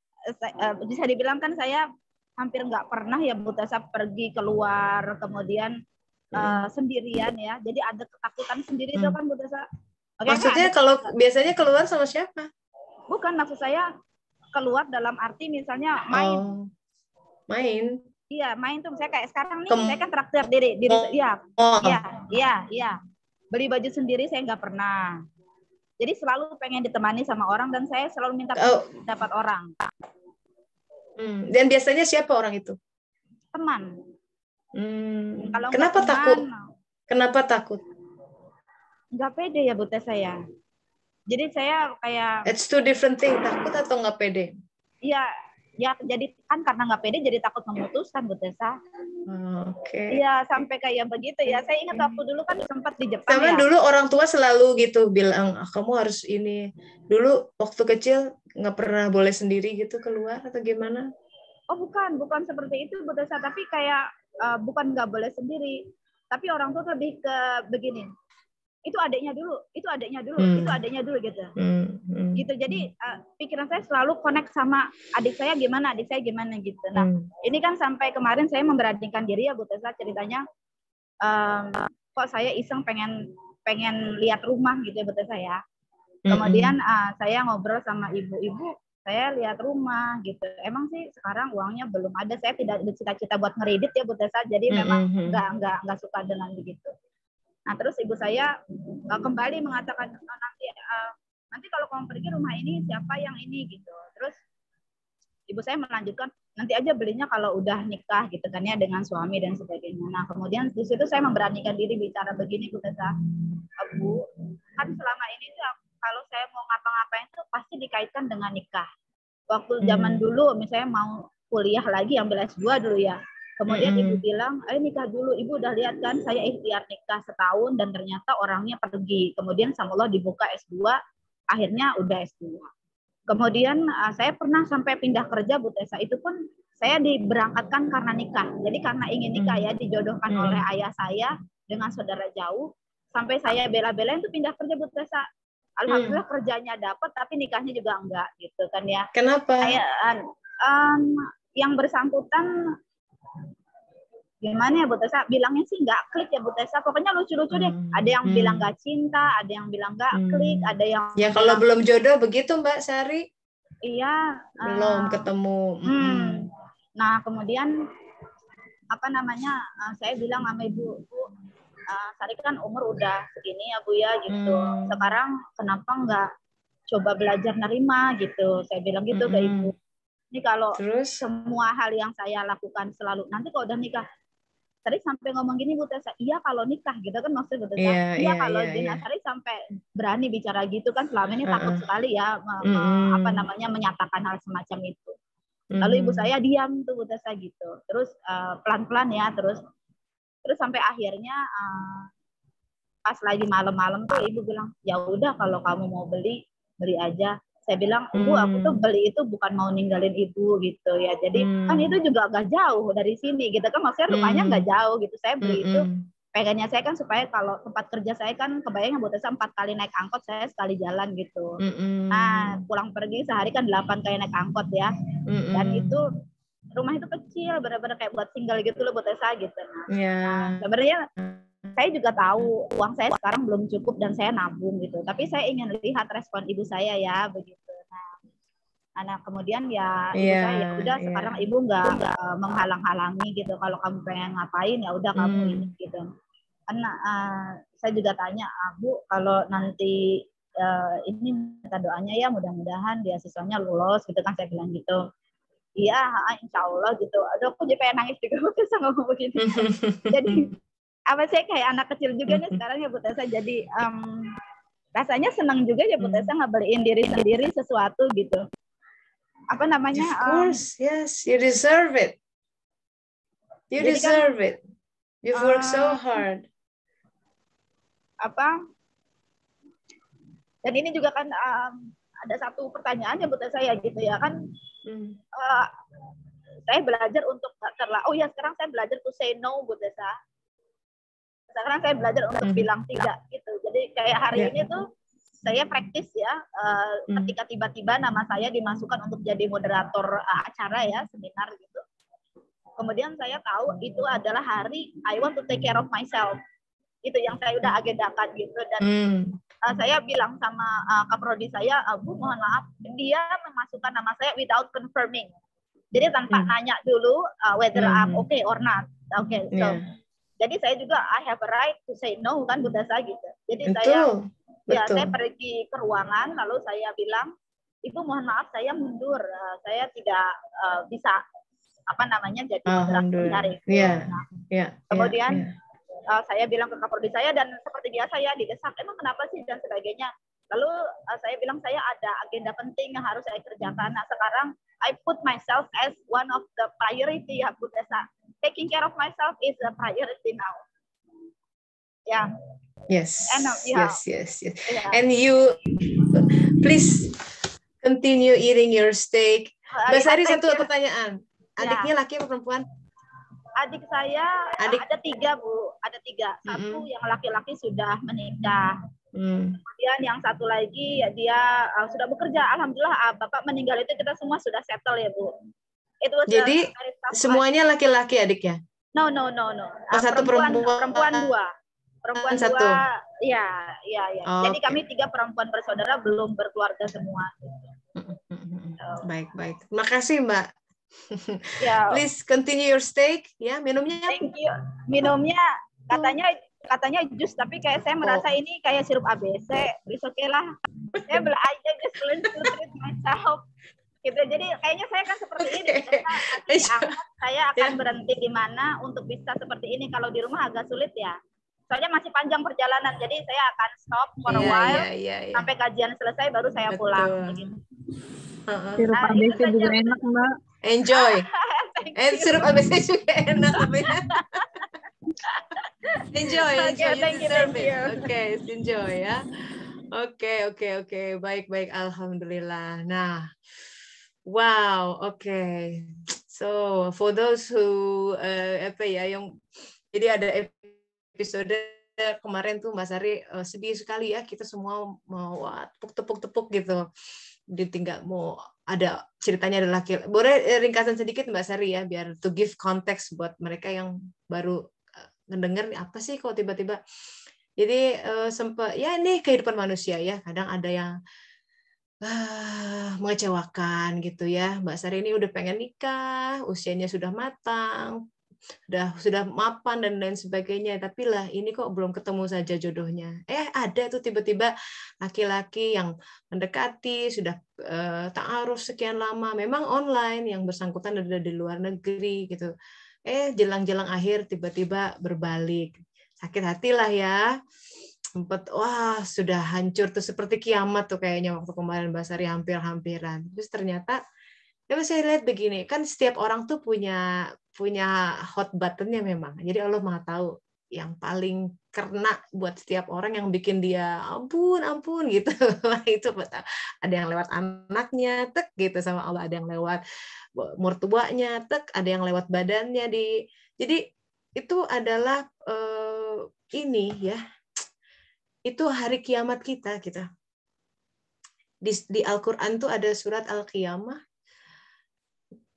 bisa dibilang kan saya hampir nggak pernah ya Bu Tessa pergi keluar kemudian sendirian ya. Jadi ada ketakutan sendiri itu kan Bu Tessa. Maksudnya kalau biasanya keluar sama siapa? Bukan, maksud saya keluar dalam arti misalnya main. Main. Iya, main tuh misalnya kayak sekarang nih saya kan traktir diri iya. Beli baju sendiri saya nggak pernah. Jadi selalu pengen ditemani sama orang dan saya selalu minta dapat orang. Dan biasanya siapa orang itu? Teman. Kalau kenapa teman, takut? Kenapa takut? Nggak pede ya Bu Tessa ya. Jadi saya kayak it's two different thing, takut atau nggak pede? Iya, ya jadi kan karena nggak pede jadi takut memutuskan Bu Tessa. Oke. Iya, sampai kayak begitu ya. Saya ingat waktu dulu kan sempat di Jepang sama ya. Dulu orang tua selalu gitu bilang, kamu harus ini. Dulu waktu kecil nggak pernah boleh sendiri gitu keluar atau gimana? Oh bukan seperti itu Bu Tessa, tapi kayak bukan nggak boleh sendiri. Tapi orang tua lebih ke begini. Itu adiknya dulu gitu. Gitu. Jadi pikiran saya selalu connect sama adik saya gimana gitu. Nah, ini kan sampai kemarin saya memberanikan diri ya Bu Tessa, ceritanya kok saya iseng pengen lihat rumah gitu ya Bu Tessa ya. Kemudian saya ngobrol sama ibu-ibu, saya lihat rumah gitu. Emang sih sekarang uangnya belum ada, saya tidak bercita-cita buat ngeredit ya Bu Tessa, jadi memang nggak suka dengan begitu. Nah terus ibu saya kembali mengatakan nanti kalau kamu pergi rumah ini siapa yang ini gitu. Terus ibu saya melanjutkan nanti aja belinya kalau udah nikah gitu kan ya dengan suami dan sebagainya. Nah kemudian di situ saya memberanikan diri bicara begini Bu Tessa, Bu, kan selama ini tuh kalau saya mau ngapa-ngapain tuh pasti dikaitkan dengan nikah. Waktu zaman dulu misalnya mau kuliah lagi ambil S2 dulu ya. Kemudian ibu bilang, ayo nikah dulu. Ibu udah lihat kan saya ikhtiar nikah setahun dan ternyata orangnya pergi. Kemudian sama Allah dibuka S2, akhirnya udah S2. Kemudian saya pernah sampai pindah kerja Bu Tessa, itu pun saya diberangkatkan karena nikah. Jadi karena ingin nikah ya, dijodohkan oleh ayah saya dengan saudara jauh. Sampai saya bela-belain tuh pindah kerja Bu Tessa. Alhamdulillah kerjanya dapat, tapi nikahnya juga enggak gitu kan ya. Kenapa? Yang bersangkutan gimana ya Bu Tessa, bilangnya sih nggak klik ya Bu Tessa, pokoknya lucu-lucu deh. Ada yang bilang nggak cinta, ada yang bilang nggak klik, ada yang ya kalau belum jodoh begitu Mbak Sari. Iya, belum ketemu. Nah kemudian saya bilang sama ibu, Sari kan umur udah segini ya Bu ya gitu, sekarang kenapa nggak coba belajar nerima gitu, saya bilang gitu ke ibu. Ini kalau semua hal yang saya lakukan selalu, nanti kalau udah nikah, Sari sampai ngomong gini Bu Tessa, iya kalau nikah gitu kan maksudnya Bu Tessa. Iya kalau Sari sampai berani bicara gitu kan, selama ini takut sekali ya menyatakan hal semacam itu. Lalu ibu saya diam tuh Bu Tessa gitu. Terus pelan-pelan ya, terus sampai akhirnya pas lagi malam-malam tuh ibu bilang, ya udah kalau kamu mau beli aja. Saya bilang, Ibu, aku tuh beli itu bukan mau ninggalin ibu gitu ya. Jadi kan itu juga agak jauh dari sini gitu kan. Maksudnya rumahnya nggak jauh gitu. Saya beli itu pengennya saya kan supaya kalau tempat kerja saya kan kebayang Bu Tessa 4 kali naik angkot, saya sekali jalan gitu. Nah pulang pergi sehari kan 8 kali naik angkot ya. Dan itu rumah itu kecil, benar-benar kayak buat single gitu loh Bu Tessa gitu. Nah sebenarnya saya juga tahu uang saya sekarang belum cukup dan saya nabung gitu. Tapi saya ingin lihat respon ibu saya ya begitu. Nah kemudian ya ibu saya udah sekarang ibu nggak menghalang-halangi gitu. Kalau kamu pengen ngapain ya udah kamu ini gitu. Karena saya juga tanya, Bu kalau nanti ini minta doanya ya mudah-mudahan beasiswanya lulus gitu kan, saya bilang gitu. Iya, insya Allah gitu. Aduh aku jadi pengen nangis juga Bu Tessa ngomong begini. Jadi saya kayak anak kecil juga nih sekarang ya Bu Tessa. Jadi rasanya senang juga ya Bu Tessa ngebeliin diri sendiri sesuatu gitu. Apa namanya? Of course, yes, you deserve it. You deserve it. You've worked so hard. Dan ini juga kan ada satu pertanyaan yang buat saya gitu ya kan. Saya belajar untuk sekarang saya belajar to say no Bu Tessa. Sekarang saya belajar untuk bilang tidak gitu. Jadi kayak hari ini tuh saya praktis ya, ketika tiba-tiba nama saya dimasukkan untuk jadi moderator acara ya, seminar gitu. Kemudian saya tahu itu adalah hari I want to take care of myself. Itu yang saya udah agendakan gitu. Dan saya bilang sama kaprodi saya, Bu mohon maaf, dia memasukkan nama saya without confirming. Jadi tanpa nanya dulu whether I'm okay or not. Okay, so jadi saya juga I have a right to say no kan Bu Tessa gitu. Jadi saya pergi ke ruangan lalu saya bilang, Ibu mohon maaf saya mundur, saya tidak bisa jadi moderator hari itu. Kemudian saya bilang ke kaprodi saya dan seperti biasa ya didesak, emang kenapa sih dan sebagainya. Lalu saya bilang saya ada agenda penting yang harus saya kerjakan. Nah sekarang I put myself as one of the priority ya Bu Tessa. Taking care of myself is a priority now. Yeah. Yes. Yes. Yeah. And you please continue eating your steak. Mbak Sari, satu pertanyaan. Adiknya laki atau perempuan? Adik saya ada 3 Bu, ada 3. Satu yang laki-laki sudah menikah. Kemudian yang satu lagi ya dia sudah bekerja. Alhamdulillah Bapak meninggal itu kita semua sudah settle ya Bu. Jadi semuanya laki-laki adiknya? No. Satu perempuan 2. Perempuan 1. Iya. Jadi kami 3 perempuan bersaudara belum berkeluarga semua. Baik. Terima kasih Mbak. Please continue your steak. Ya, minumnya. Thank you. Minumnya katanya jus, tapi kayak saya merasa ini kayak sirup ABC. It's okay lah. Saya belajar just learn to treat myself. Gitu. Jadi kayaknya saya kan seperti ini. Saya akan berhenti di mana untuk bisa seperti ini. Kalau di rumah agak sulit ya. Soalnya masih panjang perjalanan, jadi saya akan stop for a while sampai kajian selesai baru saya pulang. Gitu. Sirup ABC juga enak Mbak. Enjoy. Sirup ABC juga enak. Enjoy. Thank you. Oke, enjoy ya. Oke. Baik. Alhamdulillah. Nah, wow. Oke. So for those who yang jadi ada episode kemarin tuh Mbak Sari sedih sekali ya, kita semua mau tepuk gitu, ditinggal mau ada ceritanya ada laki. Boleh ringkasan sedikit Mbak Sari ya, biar to give context buat mereka yang baru ngedenger apa sih kok tiba-tiba. Jadi sempat ya ini kehidupan manusia ya, kadang ada yang mengecewakan gitu ya. Mbak Sari ini udah pengen nikah, usianya sudah matang, sudah mapan dan lain sebagainya, tapi lah ini kok belum ketemu saja jodohnya. Ada tuh tiba-tiba laki-laki yang mendekati, sudah ta'aruf sekian lama, memang online, yang bersangkutan ada di luar negeri gitu. Jelang-jelang akhir tiba-tiba berbalik. Sakit hatilah ya. Sempat sudah hancur tuh, seperti kiamat tuh kayaknya waktu kemarin Mbak Sari hampir-hampiran. Terus ternyata saya lihat begini, kan setiap orang tuh punya hot button-nya memang. Jadi Allah Maha tahu yang paling kena buat setiap orang, yang bikin dia ampun gitu. Itu ada yang lewat anaknya, tek gitu sama Allah, ada yang lewat mertuanya, tek, ada yang lewat badannya Jadi itu adalah ini ya. Itu hari kiamat kita. Di Al-Qur'an tuh ada surat Al-Qiyamah.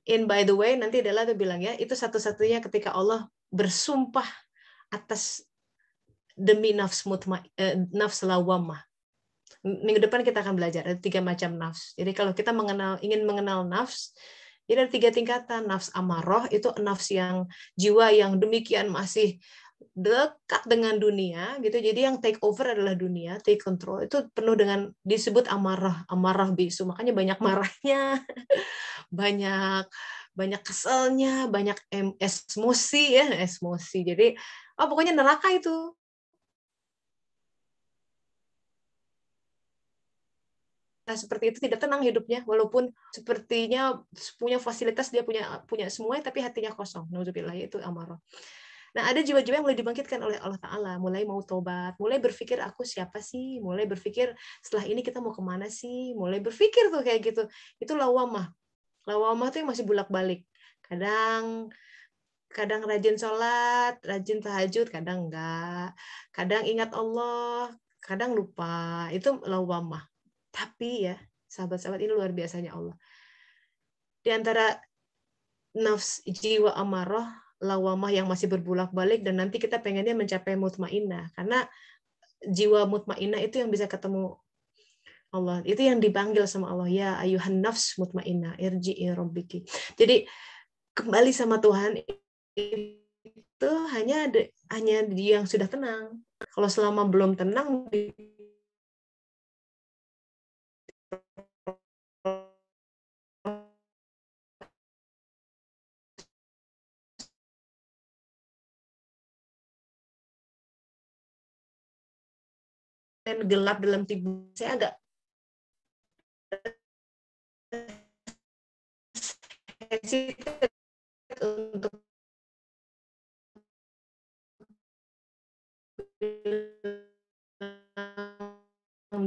By the way, nanti adalah tuh bilang ya, itu satu-satunya ketika Allah bersumpah atas demi nafs lawamah. Minggu depan kita akan belajar ada 3 macam nafs. Jadi kalau kita ingin mengenal nafs, jadi ada 3 tingkatan. Nafs amarah itu nafs yang jiwa yang demikian masih dekat dengan dunia gitu. Jadi yang take over adalah dunia, take control. Itu penuh dengan disebut amarah bisu. Makanya banyak marahnya, banyak keselnya, banyak emosi. Jadi pokoknya neraka itu. seperti itu tidak tenang hidupnya, walaupun sepertinya punya fasilitas, dia punya semua, tapi hatinya kosong. Nauzubillah, itu amarah. Nah, ada jiwa-jiwa yang mulai dibangkitkan oleh Allah Ta'ala, mulai mau tobat, mulai berpikir aku siapa sih, mulai berpikir setelah ini kita mau kemana sih, mulai berpikir tuh kayak gitu. Itu lawamah. Lawamah tuh yang masih bolak-balik. Kadang rajin sholat, rajin tahajud, kadang enggak. Kadang ingat Allah, kadang lupa. Itu lawamah. Tapi ya, sahabat-sahabat, ini luar biasanya Allah. Di antara nafs jiwa amarah, lawamah yang masih berbolak-balik, dan nanti kita pengennya mencapai mutmainnah, karena jiwa mutmainnah itu yang bisa ketemu Allah, itu yang dipanggil sama Allah, ya ayuhan nafs mutmainnah irji'i rabbiki. Jadi kembali sama Tuhan itu hanya dia yang sudah tenang. Kalau selama belum tenang, gelap dalam tidur, saya agak hesitate untuk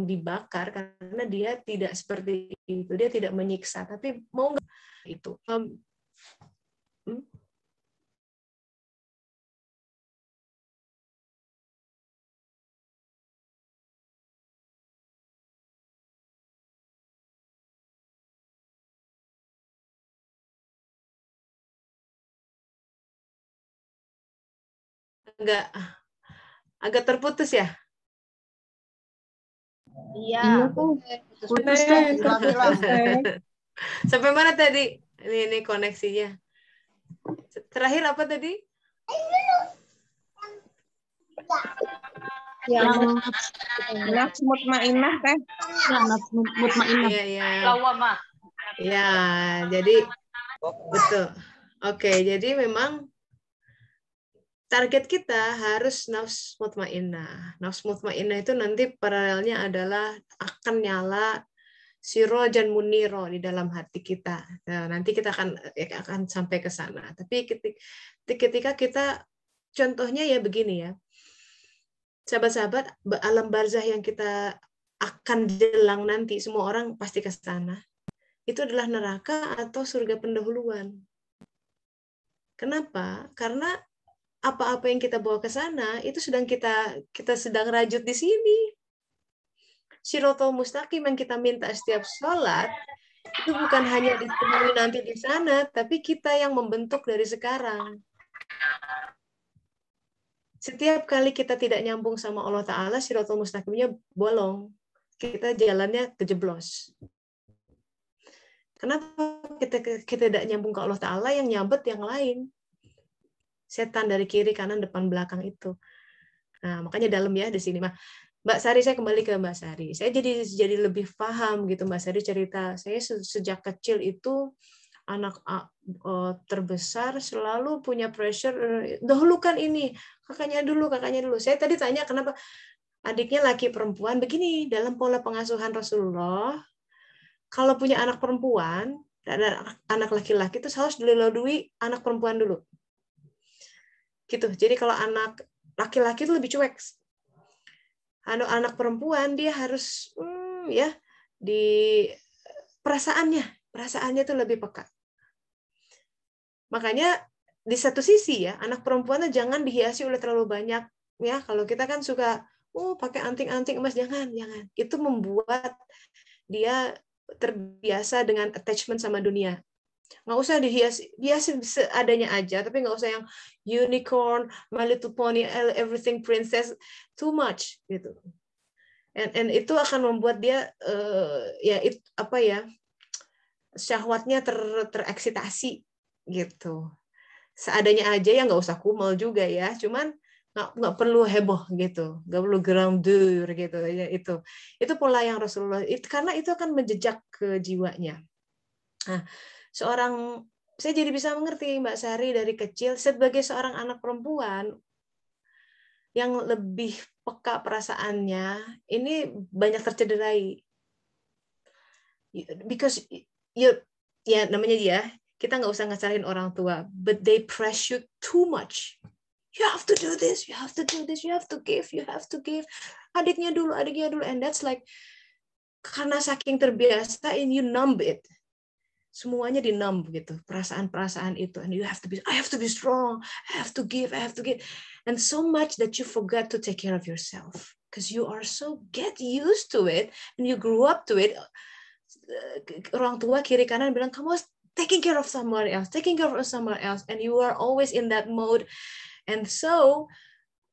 dibakar, karena dia tidak seperti itu, dia tidak menyiksa, tapi mau nggak itu agak terputus ya. Iya. Putus deh. Sampai mana tadi? Ini koneksinya. Terakhir apa tadi? Yang nafsu mutmainnah teh. Ya, nafsu mutmainnah. Iya. Ya, jadi betul. Oke, jadi memang target kita harus nafsu mutmainnah. Nafsu mutmainnah itu nanti paralelnya adalah akan nyala sirojan muniro di dalam hati kita. Nah, nanti kita akan sampai ke sana. Tapi ketika kita, contohnya ya begini ya, sahabat-sahabat, alam barzah yang kita akan jelang nanti, semua orang pasti ke sana. Itu adalah neraka atau surga pendahuluan. Kenapa? Karena apa-apa yang kita bawa ke sana itu kita sedang rajut di sini. Shirotol mustaqim yang kita minta setiap sholat itu bukan hanya ditemui nanti di sana, tapi kita yang membentuk dari sekarang. Setiap kali kita tidak nyambung sama Allah Ta'ala, Shirotol mustaqimnya bolong. Kita jalannya kejeblos. Kenapa kita tidak nyambung ke Allah Ta'ala, yang nyabet yang lain? Setan dari kiri, kanan, depan, belakang itu. Nah, makanya dalam ya di sini. Mbak Sari, saya kembali ke Mbak Sari. Saya jadi lebih paham gitu, Mbak Sari cerita. Saya sejak kecil itu anak terbesar selalu punya pressure, dahulukan ini, kakaknya dulu. Saya tadi tanya kenapa adiknya laki perempuan. Begini, dalam pola pengasuhan Rasulullah, kalau punya anak perempuan dan anak laki-laki itu harus dilalui anak perempuan dulu. Gitu. Jadi kalau anak laki-laki itu lebih cuek. Anak perempuan dia harus ya di perasaannya itu lebih peka. Makanya di satu sisi ya, anak perempuan jangan dihiasi oleh terlalu banyak ya. Kalau kita kan suka pakai anting-anting emas, jangan. Itu membuat dia terbiasa dengan attachment sama dunia. Nggak usah dihiasi seadanya aja, tapi nggak usah yang unicorn, My Little Pony, everything princess, too much gitu. And itu akan membuat dia syahwatnya tereksitasi gitu. Seadanya aja, ya nggak usah kumel juga ya, cuman nggak perlu heboh gitu, nggak perlu grandeur gitu ya. Itu pola yang Rasulullah, karena itu akan menjejak ke jiwanya. Nah, saya jadi bisa mengerti Mbak Sari dari kecil sebagai seorang anak perempuan yang lebih peka perasaannya, ini banyak tercederai. Because you, ya namanya dia, kita nggak usah ngacarain orang tua, but they press you too much. You have to do this, you have to do this, you have to give, you have to give. Adiknya dulu, and that's like, karena saking terbiasa, and you numb it. Semuanya di-numb gitu, perasaan-perasaan itu, and you have to be, I have to be strong, I have to give, and so much that you forget to take care of yourself, because you are so get used to it, and you grew up to it. Orang tua kiri kanan bilang kamu taking care of someone else, and you are always in that mode, and so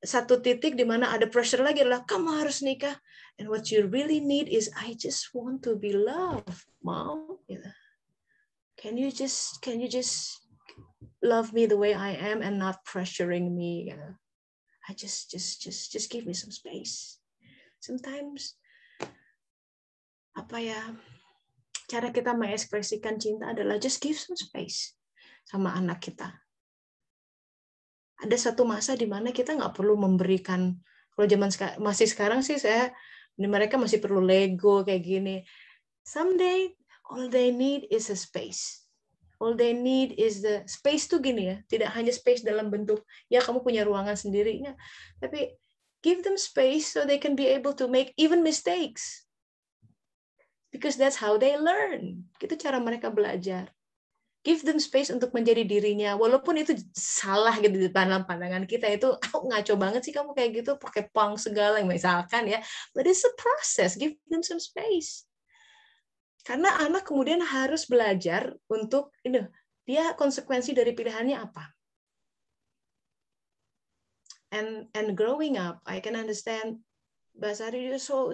satu titik di mana ada pressure lagi adalah kamu harus nikah, and what you really need is I just want to be loved, mom. Can you just love me the way I am and not pressuring me? I just give me some space. Sometimes cara kita mengekspresikan cinta adalah just give some space sama anak kita. Ada satu masa di mana kita nggak perlu memberikan, kalau zaman masih sekarang sih mereka masih perlu Lego kayak gini. Someday all they need is a space. All they need is the space tuh gini ya, tidak hanya space dalam bentuk ya kamu punya ruangan sendirinya, tapi give them space so they can be able to make even mistakes. Because that's how they learn. Itu cara mereka belajar. Give them space untuk menjadi dirinya, walaupun itu salah gitu di dalam pandangan kita, itu ngaco banget sih kamu kayak gitu, pakai punk segala misalkan ya. But it's a process. Give them some space. Karena anak kemudian harus belajar untuk dia konsekuensi dari pilihannya apa. And growing up, I can understand Mbak Sari dia so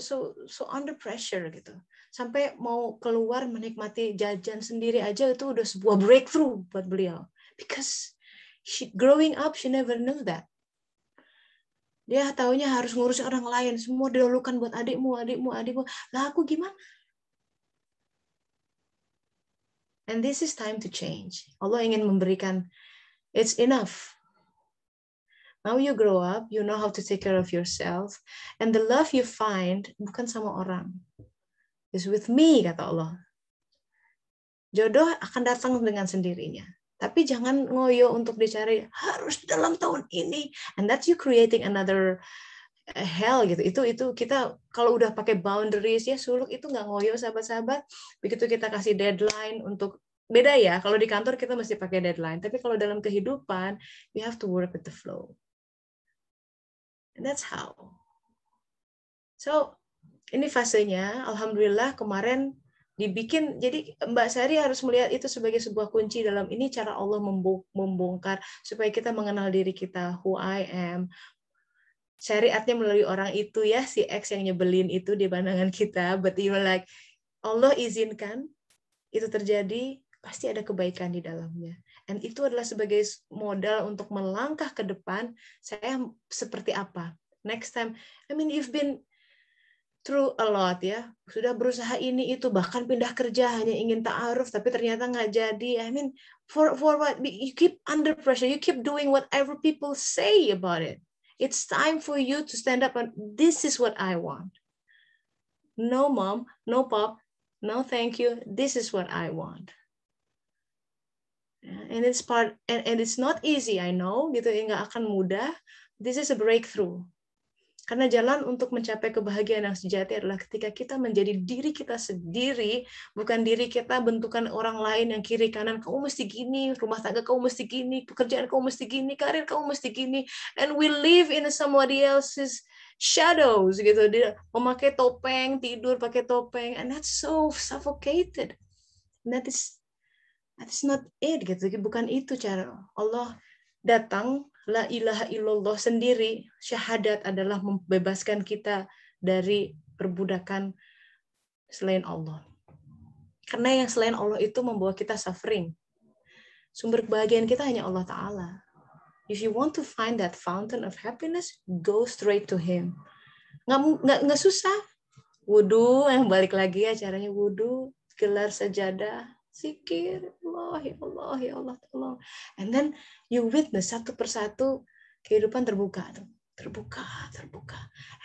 under pressure gitu. Sampai mau keluar menikmati jajan sendiri aja itu udah sebuah breakthrough buat beliau. Because growing up she never knew that. Dia taunya harus ngurus orang lain, semua didahulukan buat adikmu. Lah aku gimana? And this is time to change. Allah ingin memberikan, it's enough. Now you grow up, you know how to take care of yourself, and the love you find bukan sama orang. It's with me, kata Allah. Jodoh akan datang dengan sendirinya. Tapi jangan ngoyo untuk dicari, harus dalam tahun ini. And that's you creating another hell gitu. Itu kita kalau udah pakai boundaries ya suluk itu nggak ngoyo sahabat-sahabat. Begitu kita kasih deadline untuk beda ya. Kalau di kantor kita mesti pakai deadline. Tapi kalau dalam kehidupan we have to work with the flow. And that's how. So ini fasenya. Alhamdulillah kemarin dibikin. Jadi Mbak Sari harus melihat itu sebagai sebuah kunci dalam ini cara Allah membongkar supaya kita mengenal diri kita, who I am. Syariatnya melalui orang itu ya, si X yang nyebelin itu di pandangan kita, but you like Allah izinkan itu terjadi, pasti ada kebaikan di dalamnya. And itu adalah sebagai modal untuk melangkah ke depan, saya seperti apa. Next time, I mean you've been through a lot ya, sudah berusaha ini itu, bahkan pindah kerja hanya ingin ta'aruf, tapi ternyata nggak jadi. I mean, for what? You keep under pressure, you keep doing whatever people say about it. It's time for you to stand up and this is what I want. No mom, no pop, no thank you. This is what I want. And it's it's not easy, I know, gitu ya, nggak akan mudah. This is a breakthrough. Karena jalan untuk mencapai kebahagiaan yang sejati adalah ketika kita menjadi diri kita sendiri, bukan diri kita bentukan orang lain yang kiri kanan, kamu mesti gini, rumah tangga kamu mesti gini, pekerjaan kamu mesti gini, karir kamu mesti gini, and we live in somebody else's shadows gitu. Dia memakai topeng, tidur pakai topeng, and that's so suffocated. And that is not it gitu. Bukan itu cara Allah datang. La ilaha illallah sendiri, syahadat adalah membebaskan kita dari perbudakan selain Allah. Karena yang selain Allah itu membawa kita suffering. Sumber kebahagiaan kita hanya Allah Ta'ala. If you want to find that fountain of happiness, go straight to Him. Nggak susah. Wudu, balik lagi ya caranya wudu, gelar sajadah, zikir, Allah, ya Allah, tolong. And then you witness satu persatu kehidupan terbuka.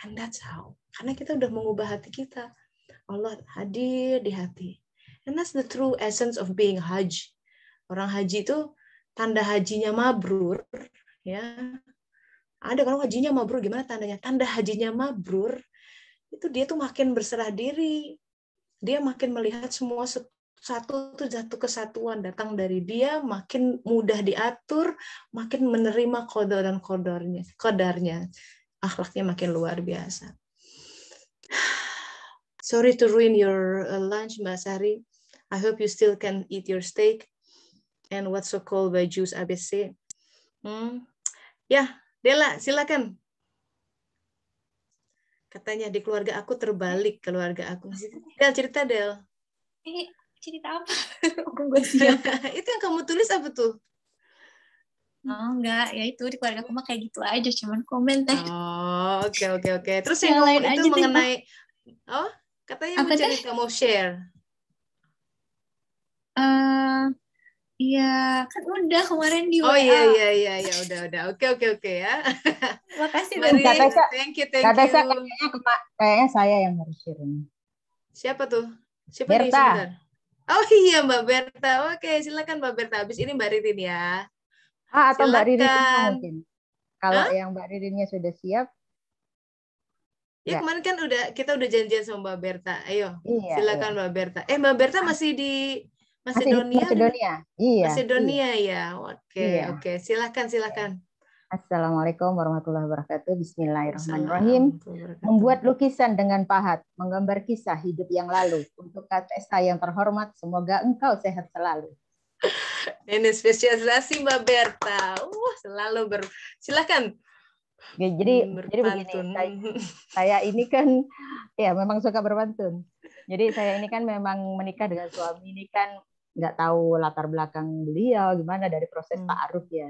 And that's how. Karena kita udah mengubah hati kita. Allah hadir di hati. And that's the true essence of being Hajj. Orang haji itu tanda hajinya mabrur, ya. Ada orang hajinya mabrur, gimana tandanya? Tanda hajinya mabrur itu dia tuh makin berserah diri. Dia makin melihat semua satu kesatuan datang dari dia, makin mudah diatur, makin menerima qada dan qadarnya. Akhlaknya makin luar biasa. Sorry to ruin your lunch, Mbak Sari. I hope you still can eat your steak and what's so called by Jews ABC. Ya, Dela, silakan. Katanya di keluarga aku terbalik, keluarga aku. Del, cerita Del. Ini cerita apa? Gue siap. Itu yang kamu tulis apa tuh? Oh, enggak, ya itu di keluarga aku mah kayak gitu aja, cuman komen teh. Oh, oke. Terus yang yang lain itu aja mengenai oh, katanya mau cerita, mau share. Iya, kan udah kemarin di WA. Oh iya, udah. Oke ya. Makasih Mari, Thank you. Kayaknya saya yang harus share ini. Siapa tuh? Siapa nih Berta. sebentar? Oh iya, Mbak Berta. Oke, silakan Mbak Berta. Habis ini Mbak Ririn ya. Atau Mbak Ririn Silakan. mungkin. Kalau yang Mbak Ririnnya sudah siap. Ya kemarin kan kita udah janjian sama Mbak Berta. Ayo, silakan Mbak Berta. Mbak Berta masih di Macedonia? Iya. Macedonia ya. Oke. Silakan. Assalamualaikum warahmatullahi wabarakatuh. Bismillahirrahmanirrahim. Membuat lukisan dengan pahat, menggambar kisah hidup yang lalu. Untuk Kak yang terhormat, semoga engkau sehat selalu. Ini spesialisasi Mbak Berta. Selalu silakan. Ya, jadi begini, saya ini kan ya memang suka berpantun. Jadi saya ini kan memang menikah dengan suami ini kan nggak tahu latar belakang beliau gimana dari proses ta'aruf ya.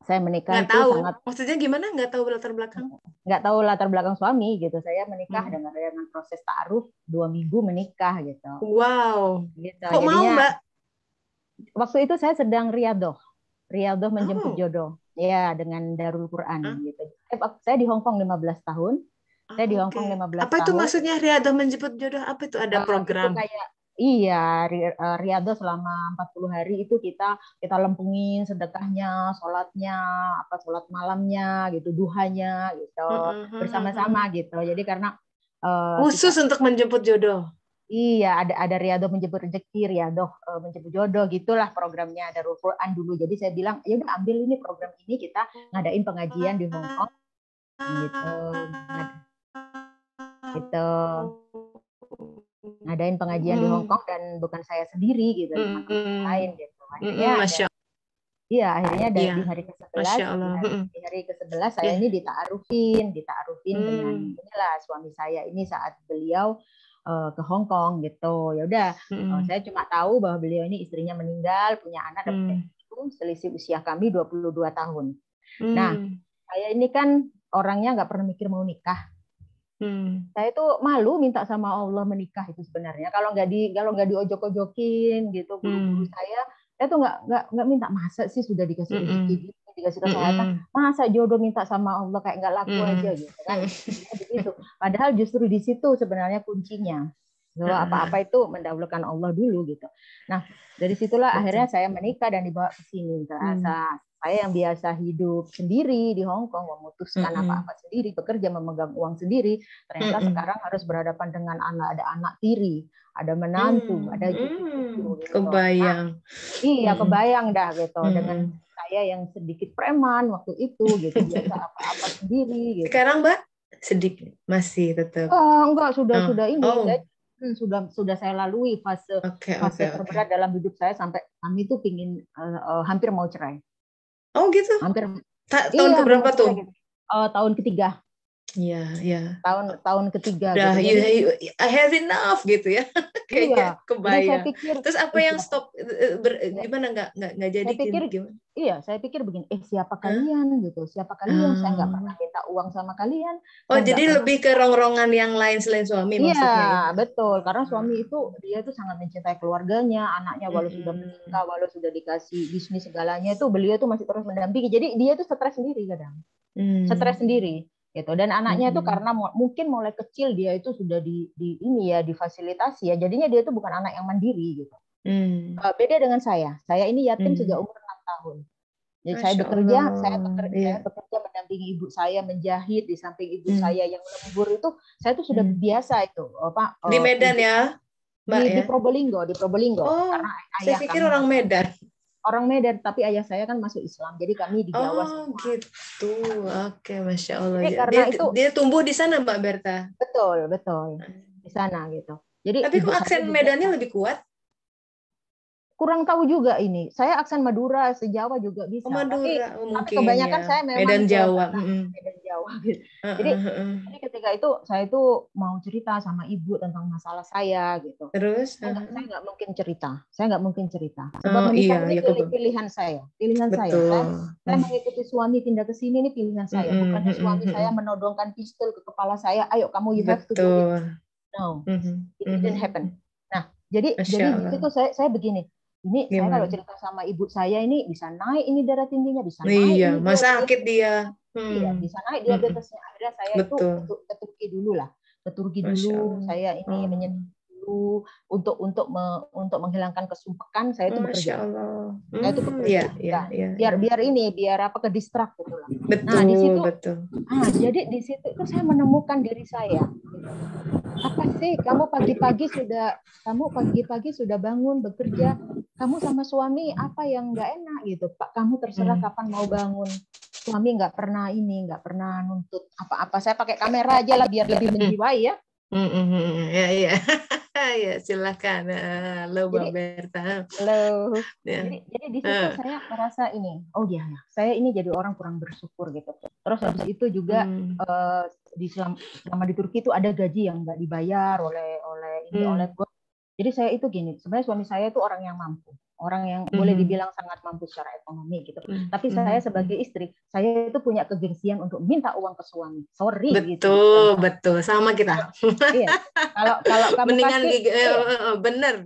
Saya menikah nggak itu tahu. sangat. Maksudnya gimana nggak tahu latar belakang? Nggak tahu latar belakang suami gitu. Saya menikah dengan proses ta'aruf 2 minggu menikah gitu. Wow. Gitu. Kok mau Mbak? Waktu itu saya sedang riadoh menjemput jodoh. Ya, dengan Darul Quran gitu. Saya di Hong Kong 15 tahun. Saya di Hong Kong 15 tahun. Apa itu maksudnya riadoh menjemput jodoh? Apa itu ada program? Itu kayak riadoh selama 40 hari itu kita lempungin sedekahnya, sholatnya, sholat malamnya gitu, duhanya gitu, bersama-sama gitu. Jadi karena khusus untuk menjemput jodoh. Iya, ada riadoh menjemput rezeki, riadoh menjemput jodoh, gitulah programnya Darul Quran dulu. Jadi saya bilang, ya udah ambil ini program ini, kita ngadain pengajian di Hong Kong, gitu. Ngadain pengajian di Hong Kong dan bukan saya sendiri gitu, teman-teman lain gitu. Akhirnya di hari ke-11, saya ini dita'arufin dengan inilah suami saya ini saat beliau ke Hong Kong gitu. Ya udah, saya cuma tahu bahwa beliau ini istrinya meninggal, punya anak dan selisih usia kami 22 tahun. Nah, saya ini kan orangnya nggak pernah mikir mau nikah. Saya tuh malu minta sama Allah menikah itu sebenarnya. Kalau nggak diojok-ojokin gitu, guru-guru saya tuh nggak minta, masa sih sudah dikasih rezeki, dikasih kesehatan, masa jodoh minta sama Allah kayak nggak laku aja gitu kan. Begitu. Padahal justru di situ sebenarnya kuncinya. Apa-apa itu mendahulukan Allah dulu gitu. Nah, dari situlah akhirnya saya menikah dan dibawa ke sini. Saya yang biasa hidup sendiri di Hong Kong, memutuskan apa-apa sendiri, bekerja, memegang uang sendiri, ternyata sekarang harus berhadapan dengan ada anak tiri, ada menantu, ada cucu-cucu. Gitu. Kebayang. Iya, kebayang dah gitu. Dengan saya yang sedikit preman waktu itu, gitu, biasa apa-apa sendiri. Gitu. Sekarang Mbak sedikit masih tetap. Enggak, sudah ini. Sudah saya lalui fase terberat dalam hidup saya sampai kami tuh pingin hampir mau cerai. Oh gitu. Hampir. Tahun keberapa tuh? Gitu. Tahun ketiga. Iya. Tahun ketiga. Udah, gitu. I have enough gitu ya. Kayaknya kebayang. Saya pikir, terus apa yang stop? Gimana nggak jadi? Saya pikir begini. Siapa kalian gitu? Siapa kalian? Saya nggak pernah minta uang sama kalian. Oh, jadi lebih ke rongrongan yang lain selain suami maksudnya? Iya, betul. Karena suami dia itu sangat mencintai keluarganya, anaknya walau sudah menikah, walau sudah dikasih bisnis segalanya itu beliau tuh masih terus mendampingi. Jadi dia tuh stres sendiri kadang. Stres sendiri. gitu. Dan anaknya itu karena mungkin mulai kecil dia itu sudah di ini ya, difasilitasi ya, jadinya dia itu bukan anak yang mandiri gitu. Beda dengan saya ini yatim sejak umur 6 tahun. Jadi saya bekerja mendampingi ibu saya menjahit di samping ibu saya yang lembur itu, saya tuh sudah biasa itu di Medan ya, Mbak, di Probolinggo. Oh, karena saya pikir orang Medan. Orang Medan, tapi ayah saya kan masuk Islam, jadi kami di Jawa semua. Gitu, oke, Masya Allah. Jadi karena dia tumbuh di sana, Mbak Berta. Betul di sana gitu. Jadi tapi kok aksen Medannya lebih kuat? Kurang tahu juga ini. Saya aksen Madura, se-Jawa juga bisa. Madura, tapi kebanyakan ya. saya memang Medan Jawa. Medan Jawa gitu. Jadi ketika itu saya itu mau cerita sama ibu tentang masalah saya gitu. Terus saya nggak mungkin cerita. Sebab menikah ini pilihan saya. Saya mengikuti suami pindah ke sini ini pilihan saya. Bukan suami saya menodongkan pistol ke kepala saya. Ayo kamu you have to do it. No, it didn't happen. Nah, jadi di situ saya begini. Ini saya kalau cerita sama ibu saya ini bisa naik ini darah tingginya, bisa naik. Iya, sakit dia. Iya, bisa naik diabetesnya. Akhirnya saya itu ke Turki dulu. Saya ini menyentuh dulu untuk menghilangkan kesumpekan. Saya itu bekerja. Saya itu bekerja. Biar ke distrak gitu lah. Betul, di situ, betul. Jadi di situ itu saya menemukan diri saya. Apa sih kamu pagi-pagi sudah bangun bekerja, kamu sama suami apa yang nggak enak gitu, Pak? Kamu terserah kapan mau bangun. Suami nggak pernah nuntut apa-apa. Saya pakai kamera aja lah biar lebih menjiwai ya. Ya, ya silakan. Halo Mbak Berta. Halo. Jadi di situ saya merasa ini, saya ini jadi orang kurang bersyukur gitu. Terus habis itu juga selama di Turki itu ada gaji yang nggak dibayar oleh bos. Jadi saya itu gini, sebenarnya suami saya itu orang yang mampu, orang yang boleh dibilang sangat mampu secara ekonomi gitu. Tapi saya sebagai istri, saya itu punya kegengsian untuk minta uang ke suami. Sorry betul, gitu. Betul, sama kita. Iya. Kalau kamu mendingan kasih, bener.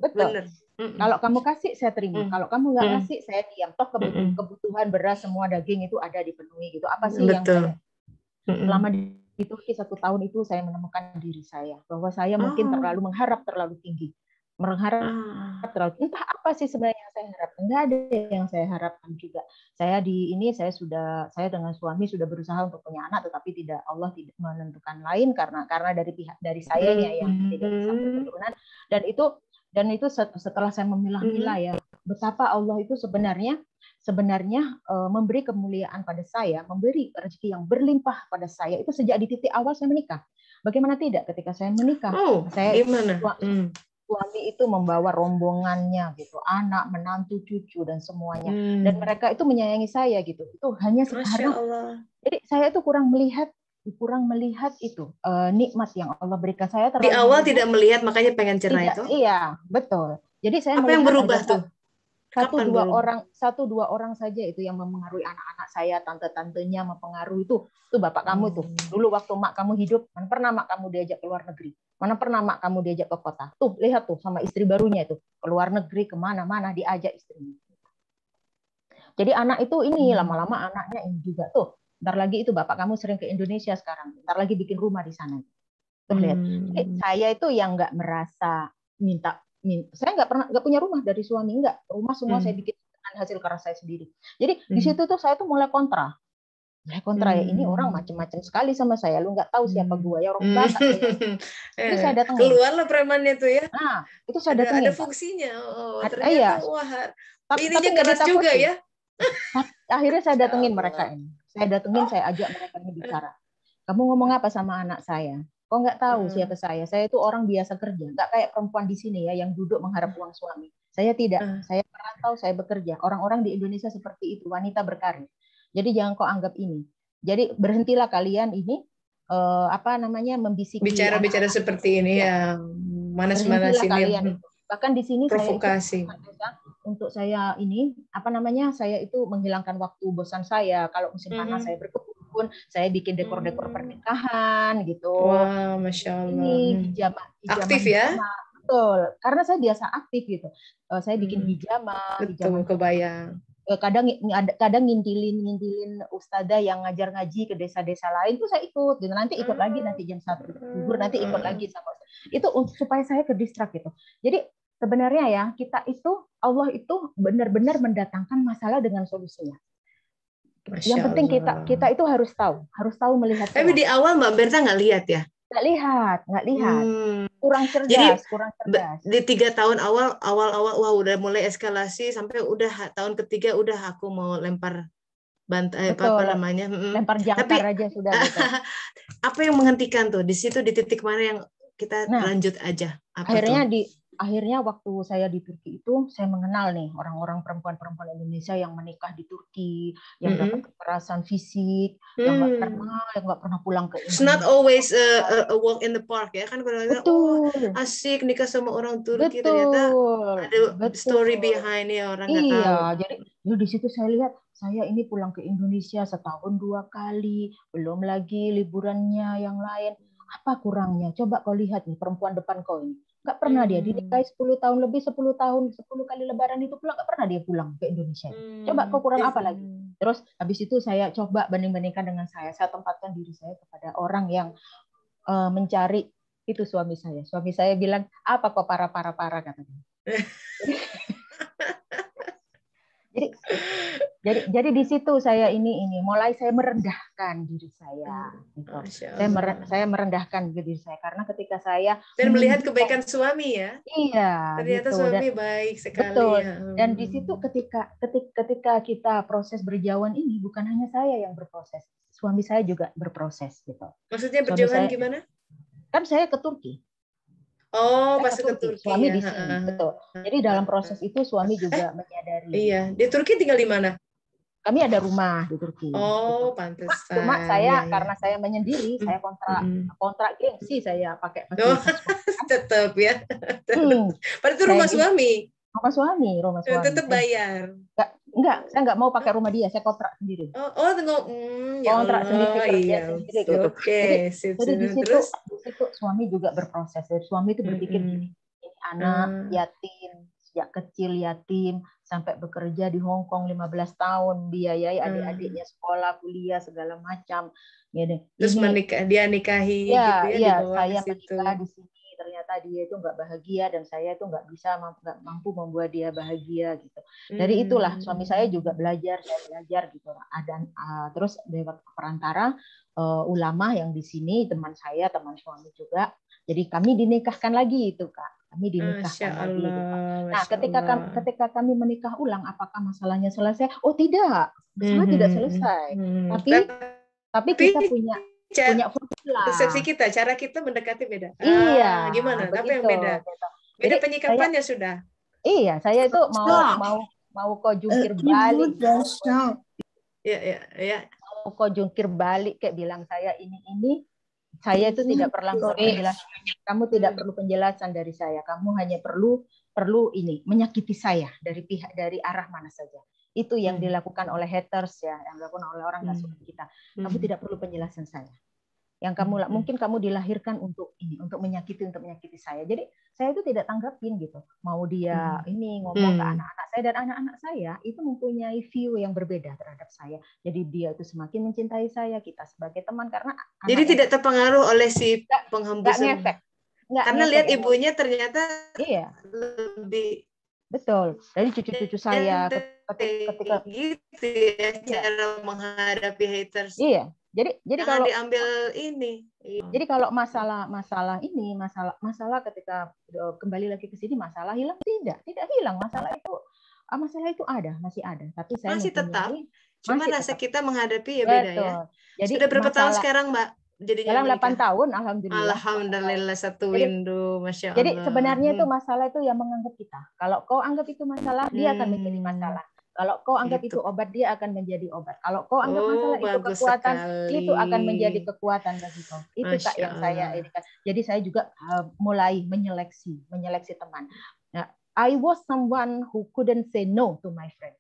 Kalau kamu kasih saya terima. Kalau kamu nggak kasih saya diam. Toh kebutuhan beras semua daging itu ada dipenuhi gitu. Apa sih yang saya selama di Turki 1 tahun itu saya menemukan diri saya bahwa saya mungkin mengharap terlalu tinggi. Entah apa sih sebenarnya yang saya harapkan, nggak ada yang saya harapkan juga. Saya dengan suami sudah berusaha untuk punya anak, tetapi Allah tidak menentukan lain karena dari saya yang tidak bisa berketurunan. Dan itu setelah saya memilah-milah ya, betapa Allah itu sebenarnya memberi kemuliaan pada saya, memberi rezeki yang berlimpah pada saya itu sejak di titik awal saya menikah. Bagaimana tidak ketika saya menikah? Gimana? Suami itu membawa rombongannya gitu, anak, menantu, cucu dan semuanya. Dan mereka itu menyayangi saya gitu. Itu hanya sekarang. Jadi saya itu kurang melihat itu nikmat yang Allah berikan saya. Di awal tidak melihat, makanya pengen cerai itu. Iya, betul. Jadi saya apa yang berubah tuh? Satu dua orang saja itu yang mempengaruhi anak-anak saya, tante-tantenya mempengaruhi itu bapak kamu tuh. Dulu waktu mak kamu hidup, mana pernah mak kamu diajak ke luar negeri? Mana pernah mak kamu diajak ke kota? Tuh, lihat tuh sama istri barunya itu, ke luar negeri kemana-mana diajak istrinya. Jadi anak itu ini lama-lama anaknya ini juga tuh. Bentar lagi itu bapak kamu sering ke Indonesia sekarang. Bentar lagi bikin rumah di sana. Tuh lihat. Jadi saya itu yang nggak merasa saya nggak punya rumah dari suami, rumah semua saya bikin dengan hasil keras saya sendiri. Jadi di situ tuh saya tuh mulai kontra ya, ini orang macam-macam sekali sama saya, lu nggak tahu siapa gua ya, orang Batak Jadi saya datangin. Keluarlah premannya tuh ya. Nah itu saya datangin. Ada fungsinya. Ternyata ininya keras juga ya. Akhirnya saya datengin mereka ini. Saya ajak mereka ini bicara. Kamu ngomong apa sama anak saya? Kok nggak tahu siapa saya? Saya itu orang biasa kerja, nggak kayak perempuan di sini ya yang duduk mengharap uang suami. Saya tidak. Saya merantau, saya bekerja. Orang-orang di Indonesia seperti itu, wanita berkarir. Jadi jangan kau anggap ini. Jadi berhentilah kalian ini membisiki. Bicara seperti ini ya. Manas-manasin kalian. Bahkan di sini provokasi. Untuk saya ini saya itu menghilangkan waktu bosan saya. Kalau musim panas saya berkebun, saya bikin dekor-dekor pernikahan gitu. Wah, Masya Allah. Ini hijamah aktif ya? Betul, karena saya biasa aktif gitu. Saya bikin hijamah kebayang. kadang ngintilin ustadzah yang ngajar ngaji ke desa-desa lain tuh saya ikut gitu. Nanti ikut lagi nanti jam 1 gugur, nanti ikut lagi sama itu supaya saya ke distrak gitu. Jadi sebenarnya ya kita itu Allah itu benar-benar mendatangkan masalah dengan solusinya. Masya Yang penting Allah. kita itu harus tahu melihat. Tapi di awal Mbak Berta nggak lihat ya? Nggak lihat. Kurang cerdas, Jadi, kurang cerdas. Di 3 tahun awal wah udah mulai eskalasi sampai udah tahun ketiga udah aku mau lempar bantai apa namanya? Lempar jangkar aja sudah gitu. Apa yang menghentikan tuh? Di situ di titik mana yang kita lanjut aja? Apa Akhirnya waktu saya di Turki itu saya mengenal nih orang-orang perempuan-perempuan Indonesia yang menikah di Turki, yang dapat kekerasan fisik, yang nggak pernah pulang ke Indonesia. It's not always a walk in the park ya kan, kalau asik nikah sama orang Turki, ternyata ada story behind ya, orang nggak tahu. Iya, jadi di situ saya lihat saya ini pulang ke Indonesia setahun 2 kali, belum lagi liburannya yang lain. Apa kurangnya? Coba kau lihat nih perempuan depan kau ini. Nggak pernah dia dinikahi 10 tahun lebih, 10 kali lebaran itu pulang, nggak pernah dia pulang ke Indonesia. Coba kau kurang apa lagi? Terus habis itu saya coba banding-bandingkan dengan saya tempatkan diri saya kepada orang yang mencari itu suami saya. Suami saya bilang, apa kok parah katanya. Jadi di situ saya mulai saya merendahkan diri saya. Gitu. Saya merendahkan diri saya karena ketika saya dan melihat kebaikan suami ya. Iya. Ternyata gitu. Suami baik sekali. Betul. Ya. Dan di situ ketika kita proses berjauhan ini bukan hanya saya yang berproses, suami saya juga berproses gitu. Maksudnya berjauhan gimana? Kan saya ke Turki. Oh, pas ke Turki. Suami di sini, betul. Jadi dalam proses itu suami juga menyadari. Iya, di Turki tinggal di mana? Kami ada rumah di Turki. Oh, pantesan. Cuma saya karena saya menyendiri, saya kontrak gengsi saya pakai fasilitas. Tetap ya. Padahal itu rumah suami. Rumah suami. Tetap bayar. Enggak, saya nggak mau pakai rumah dia, saya kontrak sendiri. Kontrak sendiri, kerja sendiri gitu. Oke. Jadi di situ suami juga berproses. Jadi suami itu berpikir gini, ini anak yatim, sejak kecil yatim, sampai bekerja di Hong Kong 15 tahun, biayai adik-adiknya sekolah, kuliah, segala macam. Terus dia nikahi gitu ya, saya menikah di sini. Ternyata dia itu nggak bahagia dan saya itu nggak mampu membuat dia bahagia gitu. Dari itulah suami saya juga belajar, saya belajar gitu. Dan terus lewat perantara ulama yang di sini, teman saya, teman suami juga. Jadi kami dinikahkan lagi itu Kak. Kami dinikahkan lagi. Gitu. Nah, ketika kami menikah ulang, apakah masalahnya selesai? Oh tidak, masalah tidak selesai. Tapi kita punya formula. Persepsi kita, cara kita mendekati beda. Iya. Gimana? Apa yang beda? Beda penyikapannya sudah. Iya, saya itu mau kau jungkir balik. Iya. Mau kau jungkir balik kayak bilang saya ini. Saya itu tidak perlu penjelasan. Kamu tidak perlu penjelasan dari saya. Kamu hanya perlu menyakiti saya dari arah mana saja. Itu yang dilakukan oleh haters ya, yang dilakukan oleh orang nggak suka kita. Kamu tidak perlu penjelasan saya. Yang mungkin kamu dilahirkan untuk menyakiti saya. Jadi saya itu tidak tanggapin gitu. Mau dia ngomong ke anak-anak saya, dan anak-anak saya itu mempunyai view yang berbeda terhadap saya. Jadi dia itu semakin mencintai saya, kita sebagai teman, karena jadi tidak terpengaruh oleh si penghembusan. Karena lihat ibunya ternyata lebih betul. Dari cucu-cucu saya ketika gitu ya cara menghadapi haters. Iya. Jadi kalau diambil ini. Jadi kalau masalah ketika kembali lagi ke sini, masalah hilang tidak hilang, masalah itu masih ada, tapi saya masih tetap. Cuma rasa tetap. Kita menghadapi ya beda ya. Jadi sudah berapa tahun sekarang Mbak? Dalam 8 tahun, alhamdulillah. Alhamdulillah, satu window, masya Allah. Jadi sebenarnya itu masalah itu yang menganggap kita. Kalau kau anggap itu masalah, dia akan menjadi masalah. Kalau kau anggap itu obat, dia akan menjadi obat. Kalau kau anggap masalah itu kekuatan, itu akan menjadi kekuatan bagi kau. Itu Kak yang saya irikan. Jadi saya juga mulai menyeleksi teman. Nah, I was someone who couldn't say no to my friend.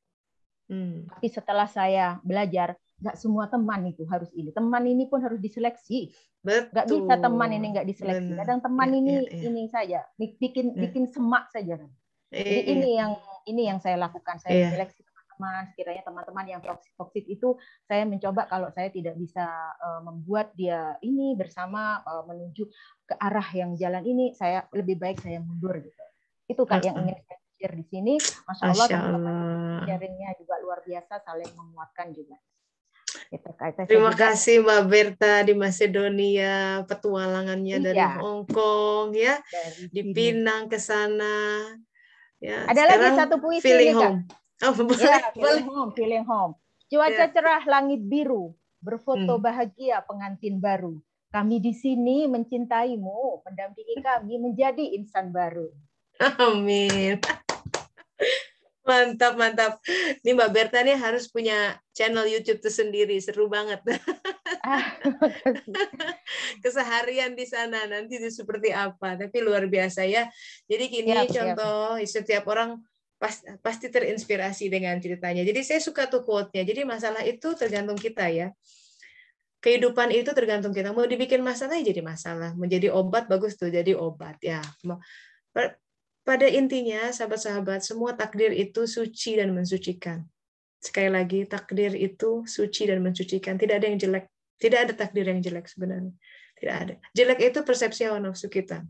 Tapi setelah saya belajar, nggak semua teman itu harus ini. Teman ini pun harus diseleksi. Nggak bisa teman ini nggak diseleksi. Kadang teman ini saja bikin semak saja. Jadi ini yang saya lakukan. Saya seleksi teman-teman, sekiranya teman-teman yang toksik itu, saya mencoba kalau saya tidak bisa membuat dia ini bersama menuju ke arah yang jalan ini, saya lebih baik saya mundur gitu. Itu Kak yang ingin saya share di sini. Masya Allah teman-teman sharingnya juga luar biasa, saling menguatkan juga. Terima kasih Mbak Berta di Masedonia, petualangannya dari Hong Kong ya, di Pinang ke sana. Ya, ada lagi satu puisi feeling nih, home. Kak. Feeling home. Cuaca cerah, langit biru, berfoto bahagia pengantin baru. Kami di sini mencintaimu, mendampingi kami menjadi insan baru. Amin. Mantap, mantap. Ini Mbak Berta nih harus punya channel YouTube tersendiri, seru banget. Keseharian di sana nanti itu seperti apa, tapi luar biasa ya. Jadi gini contoh, setiap orang pasti terinspirasi dengan ceritanya. Jadi saya suka tuh quote-nya. Jadi masalah itu tergantung kita ya. Kehidupan itu tergantung kita. Mau dibikin masalah ya jadi masalah. Menjadi obat bagus tuh jadi obat ya. Pada intinya, sahabat-sahabat, semua takdir itu suci dan mensucikan. Sekali lagi, takdir itu suci dan mensucikan. Tidak ada yang jelek. Tidak ada takdir yang jelek sebenarnya. Tidak ada. Jelek itu persepsi hawa nafsu kita.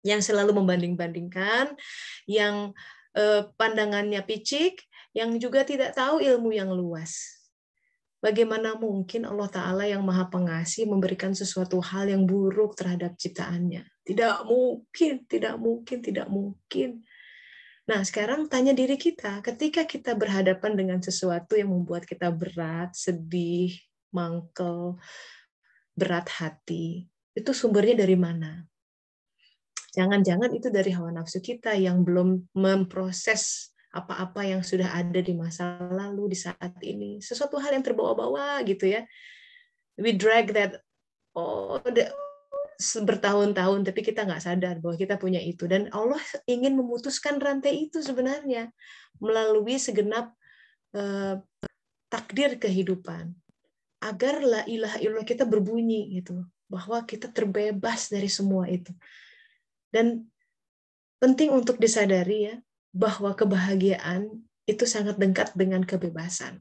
Yang selalu membanding-bandingkan, yang pandangannya picik, yang juga tidak tahu ilmu yang luas. Bagaimana mungkin Allah Ta'ala yang Maha Pengasih memberikan sesuatu hal yang buruk terhadap ciptaannya? Tidak mungkin, tidak mungkin, tidak mungkin. Nah, sekarang tanya diri kita, ketika kita berhadapan dengan sesuatu yang membuat kita berat, sedih, mangkel, berat hati, itu sumbernya dari mana? Jangan-jangan itu dari hawa nafsu kita yang belum memproses apa-apa yang sudah ada di masa lalu, di saat ini. Sesuatu hal yang terbawa-bawa gitu ya. We drag that, bertahun-tahun, tapi kita nggak sadar bahwa kita punya itu. Dan Allah ingin memutuskan rantai itu sebenarnya melalui segenap takdir kehidupan. Agar la ilaha illallah kita berbunyi gitu, bahwa kita terbebas dari semua itu. Dan penting untuk disadari ya, bahwa kebahagiaan itu sangat dekat dengan kebebasan.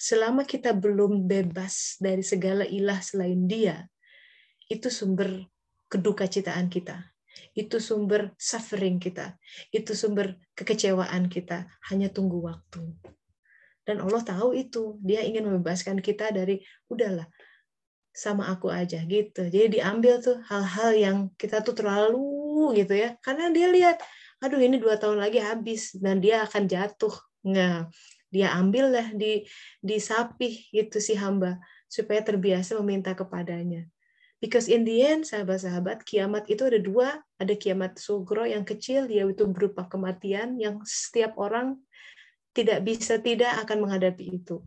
Selama kita belum bebas dari segala ilah selain Dia, itu sumber kedukacitaan kita, itu sumber suffering kita, itu sumber kekecewaan kita, hanya tunggu waktu. Dan Allah tahu itu, Dia ingin membebaskan kita dari, udahlah, sama aku aja gitu. Jadi diambil tuh hal-hal yang kita tuh terlalu gitu ya, karena Dia lihat, aduh ini 2 tahun lagi habis dan dia akan jatuh. Nah, dia ambillah disapih gitu si hamba supaya terbiasa meminta kepadanya. Because in the end, sahabat-sahabat, kiamat itu ada 2, ada kiamat sugro yang kecil, yaitu berupa kematian yang setiap orang tidak akan menghadapi itu.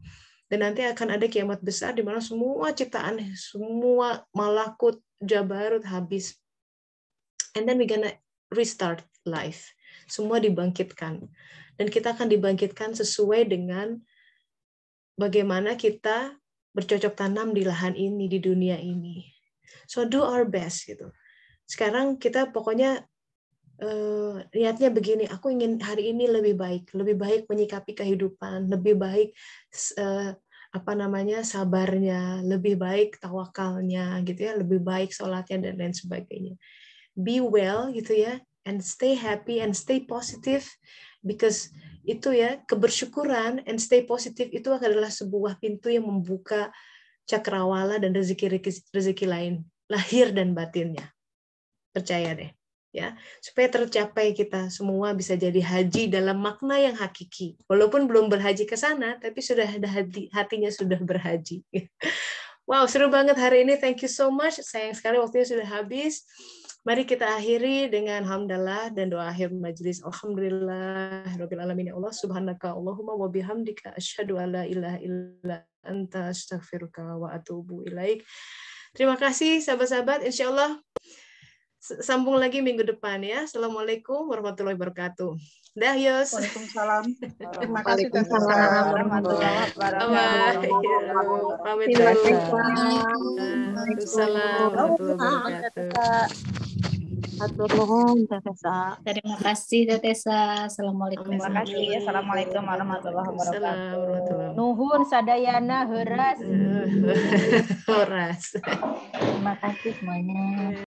Dan nanti akan ada kiamat besar di mana semua ciptaan, semua malakut, jabarut habis. And then we gonna restart life. Semua dibangkitkan. Dan kita akan dibangkitkan sesuai dengan bagaimana kita bercocok tanam di lahan ini, di dunia ini. So do our best gitu. Sekarang kita pokoknya niatnya begini, aku ingin hari ini lebih baik menyikapi kehidupan, lebih baik sabarnya, lebih baik tawakalnya gitu ya, lebih baik sholatnya dan lain sebagainya. Be well gitu ya, and stay happy and stay positive, because itu ya, kebersyukuran and stay positive itu adalah sebuah pintu yang membuka cakrawala dan rezeki lain, lahir dan batinnya. Percaya deh ya, supaya tercapai kita semua bisa jadi haji dalam makna yang hakiki. Walaupun belum berhaji ke sana, tapi sudah ada hatinya sudah berhaji. Wow, seru banget hari ini. Thank you so much. Sayang sekali waktunya sudah habis. Mari kita akhiri dengan hamdalah dan doa akhir majelis. Alhamdulillahirabbil alamin. Ya Allah, subhanaka Allahumma wa bihamdika asyhadu an la ilaha illa anta astaghfiruka wa atubu ilaik. Terima kasih sahabat-sahabat. Insyaallah sambung lagi minggu depan ya. Assalamualaikum warahmatullahi wabarakatuh. Dah Yos. Waalaikumsalam. Terima kasih warahmatullahi wabarakatuh. Pamit dulu. Waalaikumsalam warahmatullahi wabarakatuh. Atur nuhun Teh Tessa. Terima kasih Teh Tessa. Assalamualaikum. Terima kasih. Assalamualaikum warahmatullahi wabarakatuh. Nuhun sadayana heuras. Horas. Terima kasih semuanya.